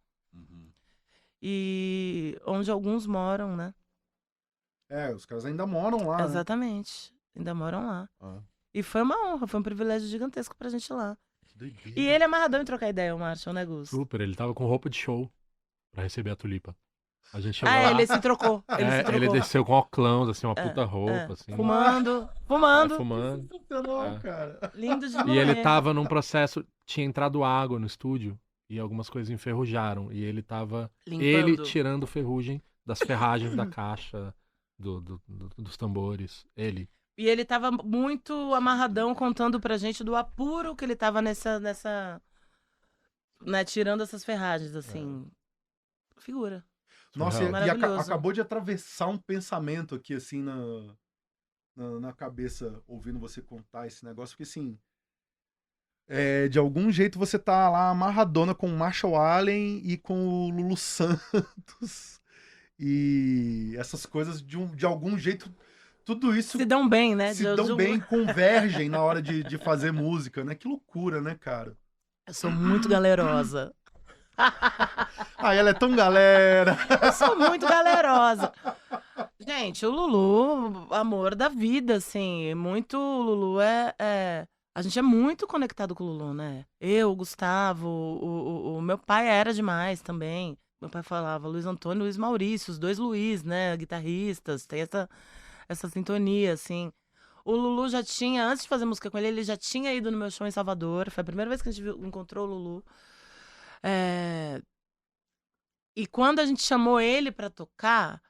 E onde alguns moram, né? Os caras ainda moram lá, né? Exatamente. Ainda moram lá. E foi uma honra, foi um privilégio gigantesco pra gente ir lá. Que doideira. E ele é amarradão em trocar ideia, o Marshall, né, Gus? Super, ele tava com roupa de show pra receber a Tulipa. A gente chegou lá. Ele se trocou. Ele desceu com óculos, assim, uma puta roupa, assim. Fumando. Fumando. Sensacional, cara. Lindo de E morrer. ele tava num processo, tinha entrado água no estúdio e algumas coisas enferrujaram. E ele tava, Limpando. ele tirando ferrugem das ferragens da caixa, dos tambores. Ele. E ele tava muito amarradão contando pra gente do apuro que ele tava nessa né, tirando essas ferragens, assim. Figura. Nossa, e Maravilhoso. acabou de atravessar um pensamento aqui, assim, na cabeça, ouvindo você contar esse negócio, porque, assim, de algum jeito você tá lá amarradona com o Marshall Allen e com o Lulu Santos, e essas coisas, de algum jeito, tudo isso Se dão bem, né? se dão bem, convergem na hora de fazer música, né? Que loucura, né, cara? Eu sou muito galerosa. Ah, ela é tão galera. Eu sou muito galerosa. Gente, o Lulu, amor da vida, assim. Muito. O Lulu a gente é muito conectado com o Lulu, né? Eu, o Gustavo, o meu pai era demais também. Meu pai falava Luiz Antônio e Luiz Maurício, os dois Luiz, né? Guitarristas, tem essa sintonia, assim. O Lulu já tinha, antes de fazer música com ele já tinha ido no meu show em Salvador. Foi a primeira vez que a gente encontrou o Lulu. E quando a gente chamou ele pra tocar,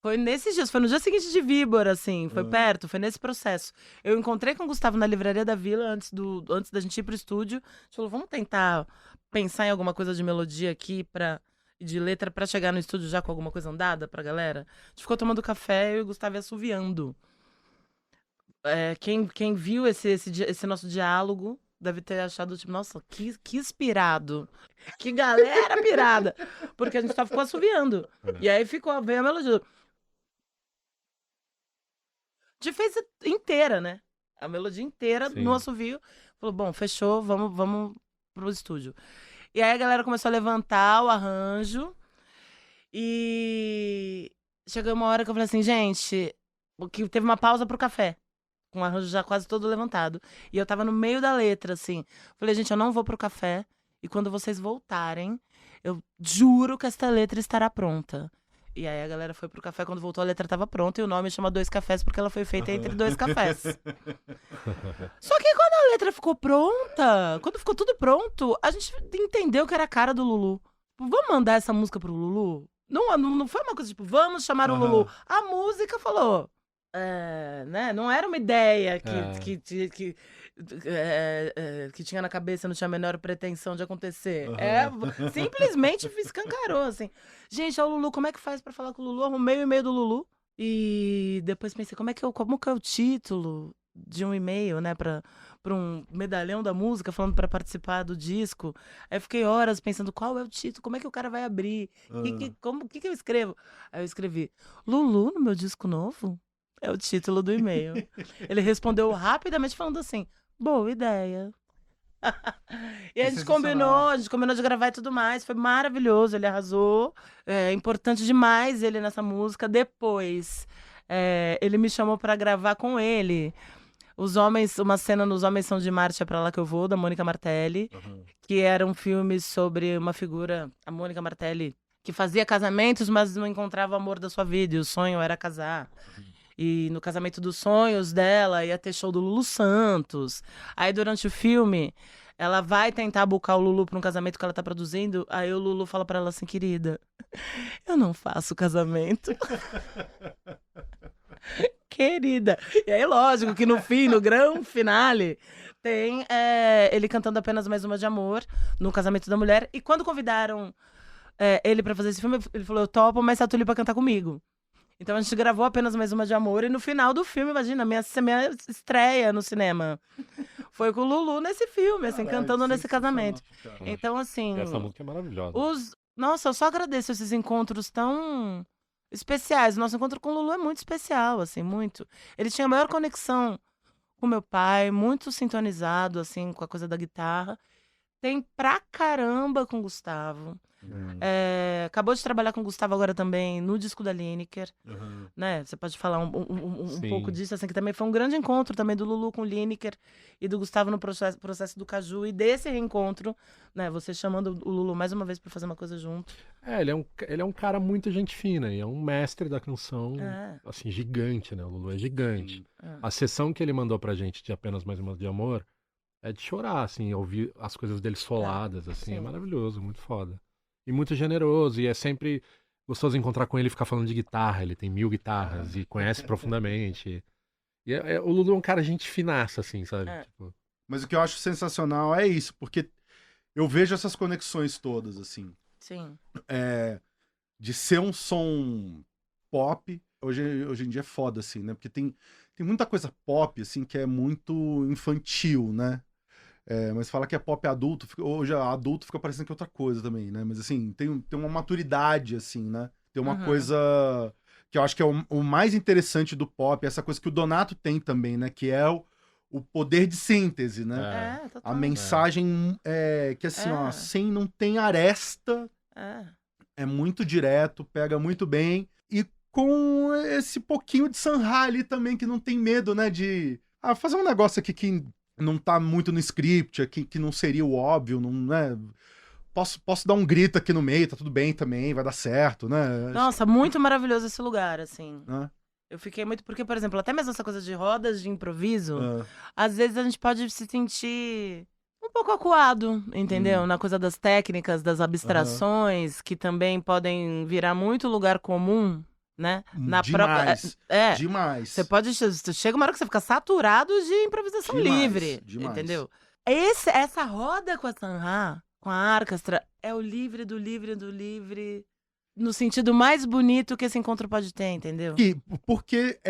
foi nesses dias, foi no dia seguinte de Víbora, assim, foi perto, foi nesse processo. Eu encontrei com o Gustavo na Livraria da Vila antes da gente ir pro estúdio. A gente falou, vamos tentar pensar em alguma coisa de melodia aqui, de letra, pra chegar no estúdio já com alguma coisa andada pra galera. A gente ficou tomando café e o Gustavo ia assoviando. Quem viu esse nosso diálogo deve ter achado, tipo, nossa, que inspirado. Que galera pirada. Porque a gente ficou assoviando. E aí veio a melodia. A gente fez inteira, né? A melodia inteira Sim. no assovio. Falou, bom, fechou, vamos pro estúdio. E aí a galera começou a levantar o arranjo. E chegou uma hora que eu falei assim, gente, teve uma pausa pro café. Com o arranjo já quase todo levantado. E eu tava no meio da letra, assim. Falei, gente, eu não vou pro café. E quando vocês voltarem, eu juro que esta letra estará pronta. E aí a galera foi pro café, quando voltou a letra tava pronta. E o nome chama Dois Cafés porque ela foi feita entre dois cafés. Só que quando a letra ficou pronta, quando ficou tudo pronto, a gente entendeu que era a cara do Lulu. Vamos mandar essa música pro Lulu? Não foi uma coisa tipo, vamos chamar o Lulu. A música falou... né? Não era uma ideia que tinha na cabeça, não tinha a menor pretensão de acontecer. Simplesmente escancarou, assim. Gente, é o Lulu, como é que faz pra falar com o Lulu? Arrumei o e-mail do Lulu. E depois pensei, como que é o título de um e-mail, né? Pra um medalhão da música, falando pra participar do disco. Aí eu fiquei horas pensando, qual é o título? Como é que o cara vai abrir? O que eu escrevo? Aí eu escrevi, Lulu no meu disco novo? É o título do e-mail. Ele respondeu rapidamente falando assim, boa ideia. E a gente combinou de gravar e tudo mais. Foi maravilhoso, ele arrasou. É importante demais ele nessa música. Depois, ele me chamou pra gravar com ele. Uma cena nos Homens São de Marte, é pra lá que eu vou, da Mônica Martelli. Que era um filme sobre uma figura, a Mônica Martelli, que fazia casamentos, mas não encontrava o amor da sua vida. E o sonho era casar. E no casamento dos sonhos dela ia ter show do Lulu Santos. Aí durante o filme, ela vai tentar bucar o Lulu pra um casamento que ela tá produzindo. Aí o Lulu fala pra ela assim, querida, eu não faço casamento. Querida. E aí, lógico que no fim, no grande finale, tem ele cantando Apenas Mais Uma de Amor no casamento da mulher. E quando convidaram ele pra fazer esse filme, ele falou, eu topo, mas tá Tully pra cantar comigo. Então a gente gravou Apenas Mais Uma de Amor e no final do filme, imagina, minha estreia no cinema foi com o Lulu nesse filme, assim, cantando nesse casamento. Então, assim... Essa música é maravilhosa. Nossa, eu só agradeço esses encontros tão especiais. O nosso encontro com o Lulu é muito especial, assim, muito. Ele tinha a maior conexão com meu pai, muito sintonizado, assim, com a coisa da guitarra. Tem pra caramba com o Gustavo. Acabou de trabalhar com o Gustavo agora também no disco da Lineker, né? Você pode falar um pouco disso, assim, que também foi um grande encontro também do Lulu com o Lineker e do Gustavo no processo do Caju, e desse reencontro, né? Você chamando o Lulu mais uma vez pra fazer uma coisa junto. Ele é um cara muito gente fina e é um mestre da canção, assim, gigante, né? O Lulu é gigante. A sessão que ele mandou pra gente de Apenas Mais Uma de Amor é de chorar, assim, ouvir as coisas dele soladas, assim, é maravilhoso, muito foda. E muito generoso, e é sempre gostoso encontrar com ele e ficar falando de guitarra. Ele tem 1000 guitarras e conhece profundamente. E o Lulu é um cara gente finaça, assim, sabe? Tipo... Mas o que eu acho sensacional é isso, porque eu vejo essas conexões todas, assim. Sim. De ser um som pop, hoje em dia é foda, assim, né? Porque tem muita coisa pop, assim, que é muito infantil, né? Mas fala que é pop adulto, hoje adulto fica parecendo que é outra coisa também, né? Mas, assim, tem uma maturidade, assim, né? Tem uma coisa que eu acho que é o mais interessante do pop, essa coisa que o Donato tem também, né? Que é o poder de síntese, né? Total. A mensagem que, assim, ó, sem não tem aresta, é muito direto, pega muito bem, e com esse pouquinho de Sanha ali também, que não tem medo, né? De fazer um negócio aqui que não tá muito no script, que não seria o óbvio, não, né? Posso dar um grito aqui no meio, tá tudo bem também, vai dar certo, né? Nossa, muito maravilhoso esse lugar, assim. Né? Eu fiquei muito... Porque, por exemplo, até mesmo essa coisa de rodas de improviso, às vezes a gente pode se sentir um pouco acuado, entendeu? Na coisa das técnicas, das abstrações, que também podem virar muito lugar comum, né? Demais. Demais. Você pode... Chega uma hora que você fica saturado de improvisação livre, entendeu? Essa roda com a Sanha, com a orquestra, é o livre do livre do livre, no sentido mais bonito que esse encontro pode ter, entendeu? Porque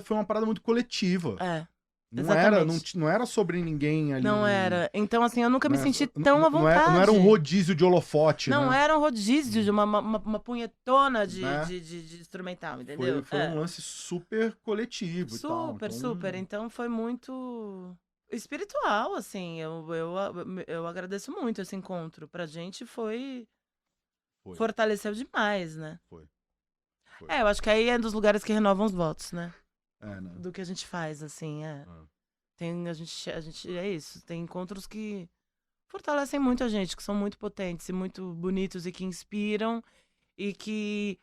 foi uma parada muito coletiva. Não era sobre ninguém ali. Não era. Então, assim, eu nunca me senti tão à vontade. Não era um rodízio de holofote, Não era um rodízio de uma punhetona de instrumental, entendeu? Foi um lance super coletivo Super. Então foi muito espiritual, assim. Eu agradeço muito esse encontro. Pra gente fortaleceu demais, né? Foi. Eu acho que aí é dos lugares que renovam os votos, né? Né? Do que a gente faz, assim, a gente é isso. Tem encontros que fortalecem muito a gente, que são muito potentes e muito bonitos e que inspiram e que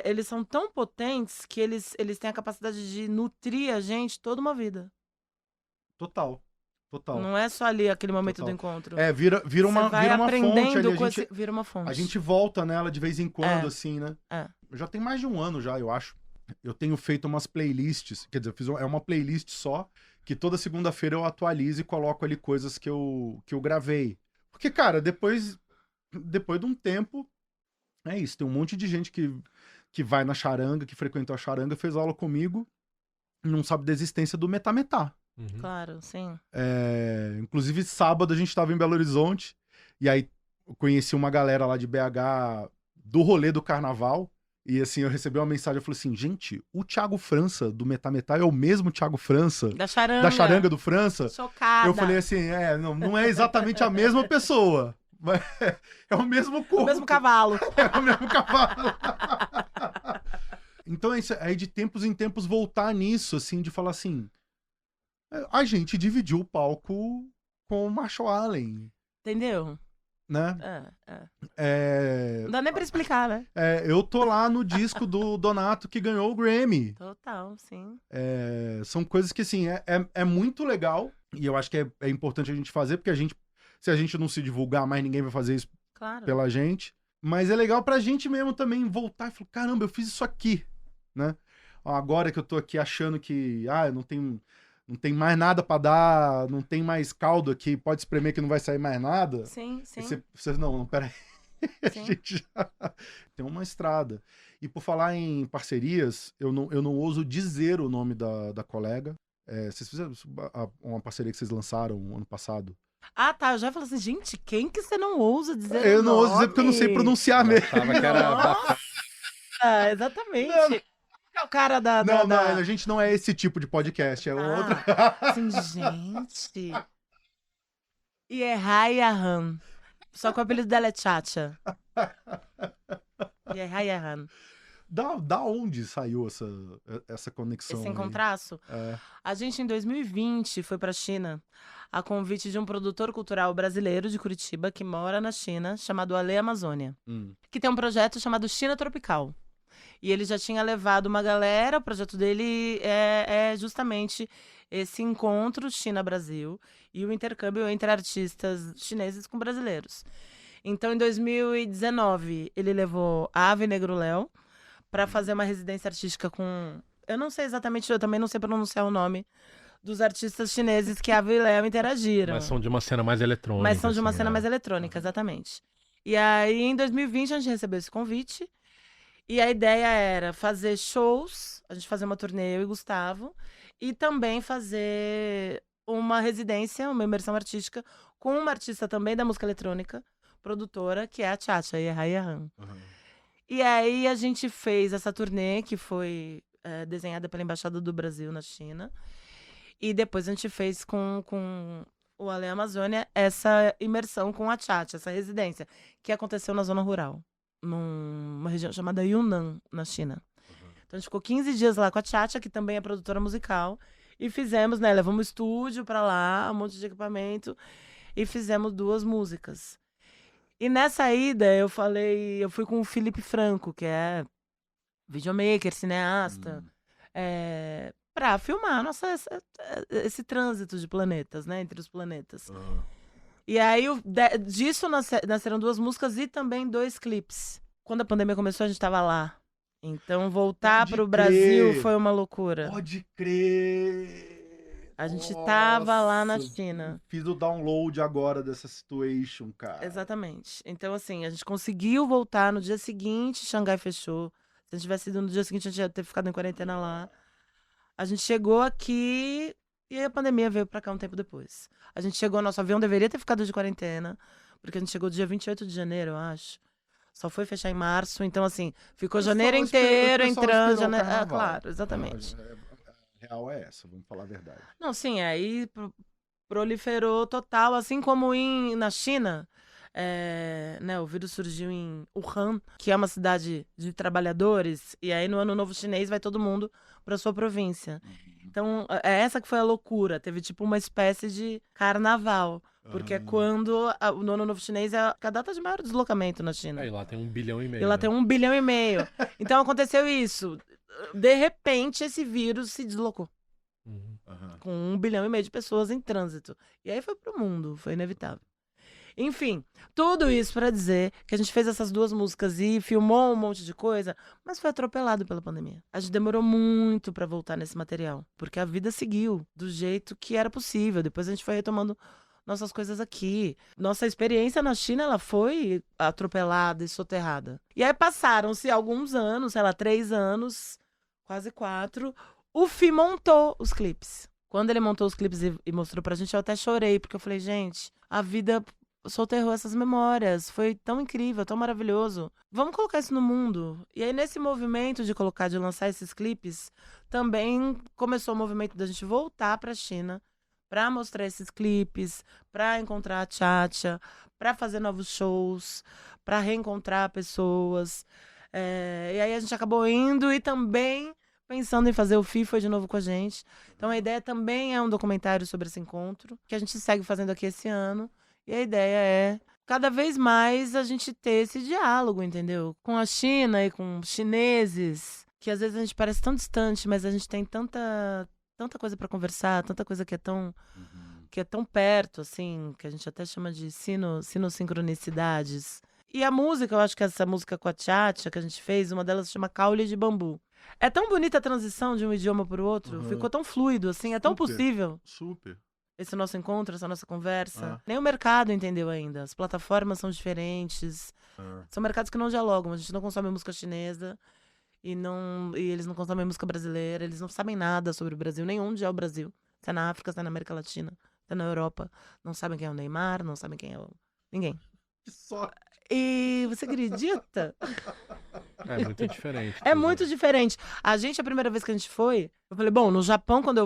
eles são tão potentes que eles têm a capacidade de nutrir a gente toda uma vida. Total. Não é só ali aquele momento do encontro. Vira uma fonte ali. Vira uma fonte. A gente volta nela de vez em quando, assim, né? Já tem mais de um ano já, eu acho. Eu tenho feito umas playlists, quer dizer, é uma playlist só, que toda segunda-feira eu atualizo e coloco ali coisas que eu gravei. Porque, cara, depois de um tempo, é isso, tem um monte de gente que vai na charanga, que frequentou a charanga, fez aula comigo, e não sabe da existência do Metametá. Claro, sim. Inclusive, sábado a gente tava em Belo Horizonte, e aí eu conheci uma galera lá de BH do rolê do carnaval, e assim, eu recebi uma mensagem, eu falei assim, gente, o Thiago França do Metametá é o mesmo Thiago França da charanga do França? Chocada. Eu falei assim, não é exatamente a mesma pessoa, mas é o mesmo corpo. O mesmo cavalo. É o mesmo cavalo. Então é isso, aí de tempos em tempos voltar nisso, assim, de falar assim, a gente dividiu o palco com o Marshall Allen. Entendeu? Né? Não dá nem pra explicar, né? Eu tô lá no disco do Donato que ganhou o Grammy. Total, sim. São coisas que, assim, é muito legal. E eu acho que é importante a gente fazer, porque se a gente não se divulgar, mais ninguém vai fazer isso pela gente. Mas é legal pra gente mesmo também voltar e falar, caramba, eu fiz isso aqui, né? Agora que eu tô aqui achando que, não tem mais nada pra dar, não tem mais caldo aqui, pode espremer que não vai sair mais nada. Sim. Não, peraí. A gente já tem uma estrada. E por falar em parcerias, eu não ouso dizer o nome da colega. Vocês fizeram uma parceria que vocês lançaram ano passado? Tá. Eu já falei assim, gente, quem que você não ousa dizer Eu não ouso dizer porque eu não sei pronunciar mesmo. Achava que era... exatamente. Não. É o cara da... Não, a gente não é esse tipo de podcast, é outro. Assim, gente... E é Hayahan. Só que o apelido dela é Chacha. E é Hayahan. Da onde saiu essa conexão? Esse encontraço? A gente, em 2020, foi pra China a convite de um produtor cultural brasileiro de Curitiba que mora na China, chamado Ale Amazônia, que tem um projeto chamado China Tropical. E ele já tinha levado uma galera, o projeto dele é justamente esse encontro China-Brasil e o intercâmbio entre artistas chineses com brasileiros. Então, em 2019, ele levou a Ave Negro Léo pra fazer uma residência artística com... Eu não sei exatamente, eu também não sei pronunciar o nome dos artistas chineses que a Ave e Léo interagiram. Mas são de uma cena mais eletrônica. Mas são de uma assim, cena né? mais eletrônica, exatamente. E aí, em 2020, a gente recebeu esse convite. E a ideia era fazer shows, a gente fazer uma turnê, eu e Gustavo, e também fazer uma residência, uma imersão artística, com uma artista também da música eletrônica, produtora, que é a Chacha, Yehai Han. E aí a gente fez essa turnê, que foi desenhada pela Embaixada do Brasil na China. E depois a gente fez com o Ale Amazônia essa imersão com a Chacha, essa residência, que aconteceu na zona rural, numa região chamada Yunnan, na China. Então a gente ficou 15 dias lá com a Chacha, que também é produtora musical, e fizemos, né, levamos estúdio pra lá, um monte de equipamento, e fizemos 2 músicas. E nessa ida eu fui com o Felipe Franco, que é videomaker, cineasta, pra filmar esse trânsito de planetas, né, entre os planetas. E aí, disso nasceram 2 músicas e também 2 clipes. Quando a pandemia começou, a gente tava lá. Então, voltar pro Brasil foi uma loucura. Pode crer! A gente tava lá na China. Fiz o download agora dessa situation, cara. Exatamente. Então, assim, a gente conseguiu voltar no dia seguinte, Xangai fechou. Se a gente tivesse ido no dia seguinte, a gente ia ter ficado em quarentena lá. A gente chegou aqui e a pandemia veio pra cá um tempo depois. A gente chegou, nosso avião deveria ter ficado de quarentena, porque a gente chegou dia 28 de janeiro, eu acho. Só foi fechar em março, então assim, ficou janeiro inteiro entrando. Claro, exatamente. A real é essa, vamos falar a verdade. Não, sim, aí proliferou total, assim como na China. Né, o vírus surgiu em Wuhan, que é uma cidade de trabalhadores, e aí no Ano Novo Chinês vai todo mundo para sua província. Então, essa que foi a loucura. Teve tipo uma espécie de carnaval. Porque é quando no Ano Novo Chinês é a data de maior deslocamento na China. E lá tem 1,5 bilhão. E lá tem 1,5 bilhão. Então aconteceu isso. De repente, esse vírus se deslocou. Com 1,5 bilhão de pessoas em trânsito. E aí foi pro mundo, foi inevitável. Enfim, tudo isso pra dizer que a gente fez essas 2 músicas e filmou um monte de coisa, mas foi atropelado pela pandemia. A gente demorou muito pra voltar nesse material, porque a vida seguiu do jeito que era possível. Depois a gente foi retomando nossas coisas aqui. Nossa experiência na China, ela foi atropelada e soterrada. E aí passaram-se alguns anos, sei lá, 3 anos, quase 4, o Fih montou os clipes. Quando ele montou os clipes e mostrou pra gente, eu até chorei, porque eu falei, gente, a vida soterrou essas memórias. Foi tão incrível, tão maravilhoso. Vamos colocar isso no mundo. E aí, nesse movimento de lançar esses clipes, também começou o movimento da gente voltar pra China pra mostrar esses clipes, pra encontrar a Chacha, pra fazer novos shows, pra reencontrar pessoas. E aí a gente acabou indo e também pensando em fazer o Fih foi de novo com a gente. Então a ideia também é um documentário sobre esse encontro, que a gente segue fazendo aqui esse ano. E a ideia é, cada vez mais, a gente ter esse diálogo, entendeu? Com a China e com chineses, que às vezes a gente parece tão distante, mas a gente tem tanta coisa pra conversar, tanta coisa que é tão perto, assim, que a gente até chama de sincronicidades. E a música, eu acho que essa música com a Chacha que a gente fez, uma delas se chama Caule de Bambu. É tão bonita a transição de um idioma pro outro, ficou tão fluido, assim, é tão possível. Super. Esse nosso encontro, essa nossa conversa. Nem o mercado entendeu ainda. As plataformas são diferentes. São mercados que não dialogam. A gente não consome música chinesa e eles não consomem música brasileira. Eles não sabem nada sobre o Brasil, nem onde é o Brasil. Se é na África, se é na América Latina, se é na Europa. Não sabem quem é o Neymar, não sabem quem é o... Ninguém. Que sorte. E você acredita? É muito diferente. É muito diferente. A primeira vez que a gente foi, eu falei, bom, no Japão, quando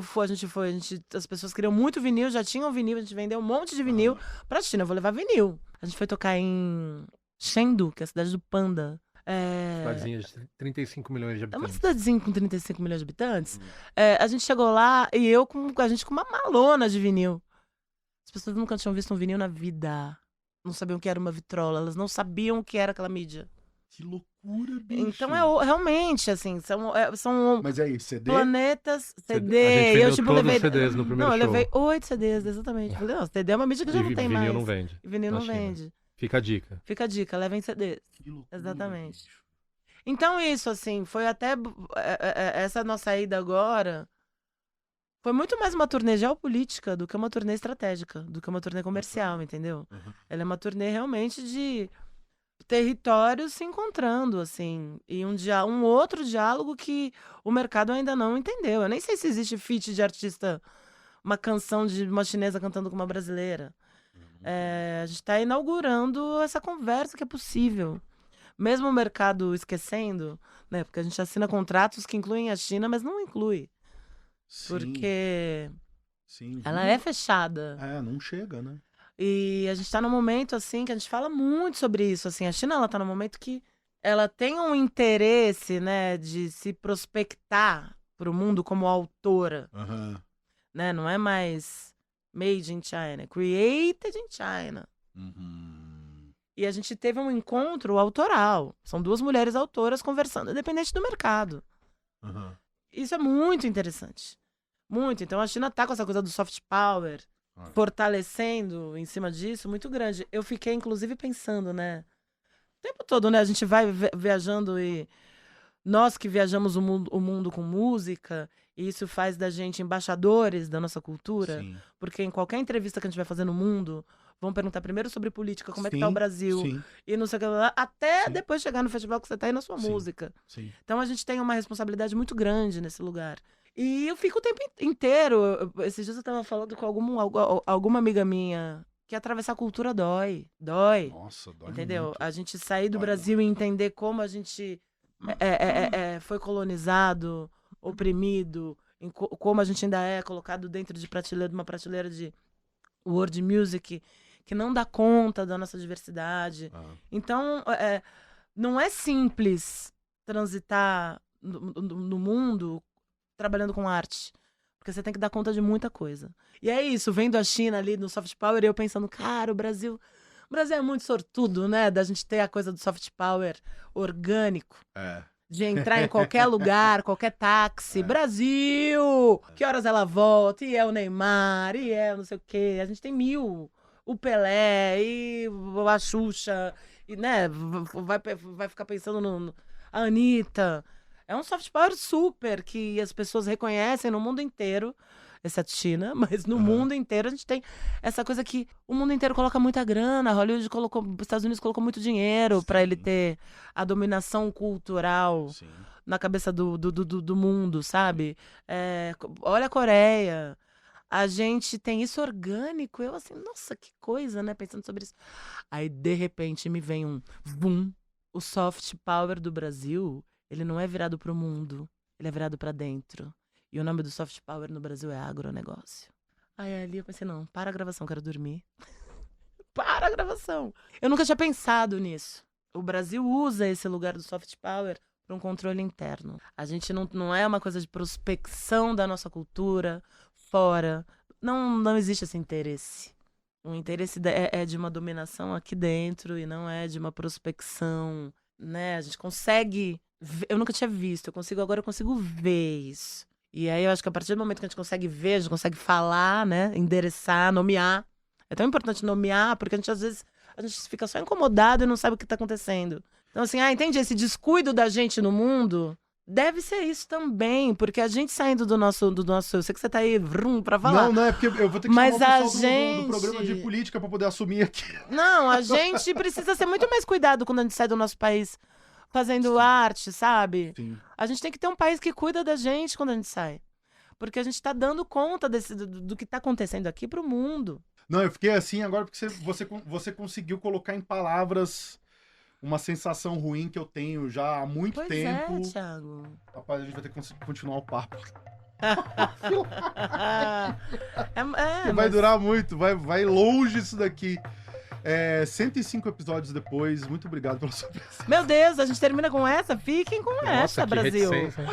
as pessoas queriam muito vinil, já tinham vinil, a gente vendeu um monte de vinil pra China. Eu vou levar vinil. A gente foi tocar em Chengdu, que é a cidade do Panda. Cidadezinha de 35 milhões de É uma habitantes. cidadezinha com 35 milhões de habitantes. A gente chegou lá e a gente com uma malona de vinil. As pessoas nunca tinham visto um vinil na vida. Não sabiam o que era uma vitrola, elas não sabiam o que era aquela mídia. Que loucura, bicho. Então realmente, assim, são Mas aí, CD? planetas, CD. A gente Eu, vendeu todos os CDs no primeiro eu show. levei 8 CDs, exatamente. Falei, CD é uma mídia que já não tem mais. Vinil não vende. E vinil na não China. vende. Fica a dica. Fica a dica, levem CDs. Que loucura, Exatamente. bicho. Então isso, assim, foi até... Essa nossa ida agora foi muito mais uma turnê geopolítica do que uma turnê estratégica, do que uma turnê comercial, entendeu? Uhum. Ela é uma turnê realmente de territórios se encontrando, assim, e um outro diálogo que o mercado ainda não entendeu. Eu nem sei se existe feat de artista, uma canção de uma chinesa cantando com uma brasileira. A gente está inaugurando essa conversa que é possível. Mesmo o mercado esquecendo, né? Porque a gente assina contratos que incluem a China, mas não inclui. Sim, Porque sim. ela é fechada. Não chega, né? E a gente tá num momento, assim, que a gente fala muito sobre isso, assim. A China, ela tá num momento que ela tem um interesse, né, de se prospectar pro mundo como autora, Aham. né? Não é mais made in China, created in China. Uhum. E a gente teve um encontro autoral. São duas mulheres autoras conversando, independente do mercado. Aham. Isso é muito interessante. Muito. Então a China tá com essa coisa do soft power, Ah. fortalecendo em cima disso, muito grande. Eu fiquei, inclusive, pensando, né? O tempo todo, né? A gente vai viajando e nós que viajamos o mundo com música, e isso faz da gente embaixadores da nossa cultura, Sim. porque em qualquer entrevista que a gente vai fazer no mundo, vão perguntar primeiro sobre política, como é que tá o Sim, Brasil, Sim, e não sei o que lá, até Sim. depois chegar no festival que você tá aí na sua Sim. música. sim. Então a gente tem uma responsabilidade muito grande nesse lugar. E eu fico o tempo inteiro. Esses dias eu tava falando com alguma amiga minha que atravessar a cultura dói. Dói. Nossa, dói Entendeu? muito. A gente sair do Dói Brasil e entender como a gente foi colonizado, oprimido, como a gente ainda é colocado dentro de uma prateleira de world music que não dá conta da nossa diversidade. Ah. Então, não é simples transitar no mundo trabalhando com arte. Porque você tem que dar conta de muita coisa. E é isso, vendo a China ali no soft power, e eu pensando, cara, o Brasil é muito sortudo, né? Da gente ter a coisa do soft power orgânico. É. De entrar em qualquer lugar, qualquer táxi. Brasil! Que horas ela volta? E é o Neymar, e é não sei o quê. A gente tem 1000. O Pelé, e a Xuxa, e, né? Vai ficar pensando a Anitta. É um soft power super que as pessoas reconhecem no mundo inteiro, exceto China, mas no mundo inteiro a gente tem essa coisa que o mundo inteiro coloca muita grana. Hollywood colocou, os Estados Unidos colocou muito dinheiro para ele ter a dominação cultural Sim. na cabeça do mundo, sabe? Olha a Coreia. A gente tem isso orgânico. Eu assim, nossa, que coisa, né? Pensando sobre isso. Aí, de repente, me vem um boom. O soft power do Brasil, ele não é virado pro mundo. Ele é virado pra dentro. E o nome do soft power no Brasil é agronegócio. Aí ali eu pensei, não, para a gravação, quero dormir. Para a gravação. Eu nunca tinha pensado nisso. O Brasil usa esse lugar do soft power para um controle interno. A gente não é uma coisa de prospecção da nossa cultura fora. Não existe esse interesse. O interesse é de uma dominação aqui dentro e não é de uma prospecção, né? A gente consegue... Eu nunca tinha visto. Agora eu consigo ver isso. E aí eu acho que a partir do momento que a gente consegue ver, a gente consegue falar, né? Endereçar, nomear. É tão importante nomear, porque a gente às vezes a gente fica só incomodado e não sabe o que tá acontecendo. Então assim, entende? Esse descuido da gente no mundo deve ser isso também, porque a gente saindo do nosso... Eu sei que você tá aí pra falar. Não, é porque eu vou ter que Mas chamar o a pessoal do programa de gente- política pra poder assumir aqui. Não, a gente precisa ser muito mais cuidado quando a gente sai do nosso país fazendo arte, sabe? Sim. A gente tem que ter um país que cuida da gente quando a gente sai. Porque a gente tá dando conta do que tá acontecendo aqui pro mundo. Não, eu fiquei assim agora porque você conseguiu colocar em palavras uma sensação ruim que eu tenho já há muito Pois tempo. é, Thiago. Rapaz, a gente vai ter que continuar o papo. Vai mas- durar muito, vai longe isso daqui. 105 episódios depois, muito obrigado pela sua presença. Meu Deus, a gente termina com essa? Fiquem com Nossa, essa, que Brasil. reticência.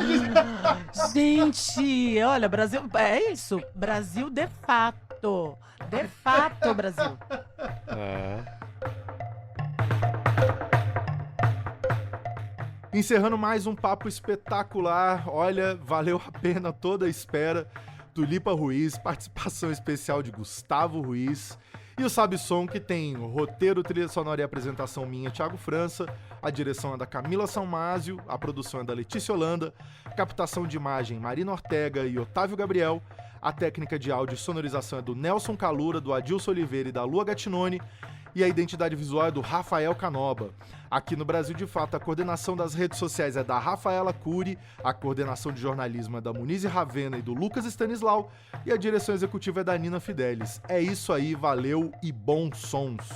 Gente, olha, Brasil... É isso, Brasil de fato. De fato, Brasil. Encerrando mais um papo espetacular. Olha, valeu a pena toda a espera. Tulipa Ruiz, participação especial de Gustavo Ruiz. E o Sabe Som, que tem o roteiro, trilha sonora e apresentação minha, Thiago França, a direção é da Camila Salmásio, a produção é da Letícia Holanda, captação de imagem Marina Ortega e Otávio Gabriel, a técnica de áudio e sonorização é do Nelson Calura, do Adilson Oliveira e da Lua Gattinoni, e a identidade visual é do Rafael Canoba. Aqui no Brasil de Fato, a coordenação das redes sociais é da Rafaela Cury, a coordenação de jornalismo é da Munize Ravena e do Lucas Stanislau, e a direção executiva é da Nina Fidelis. É isso aí, valeu e bons sons!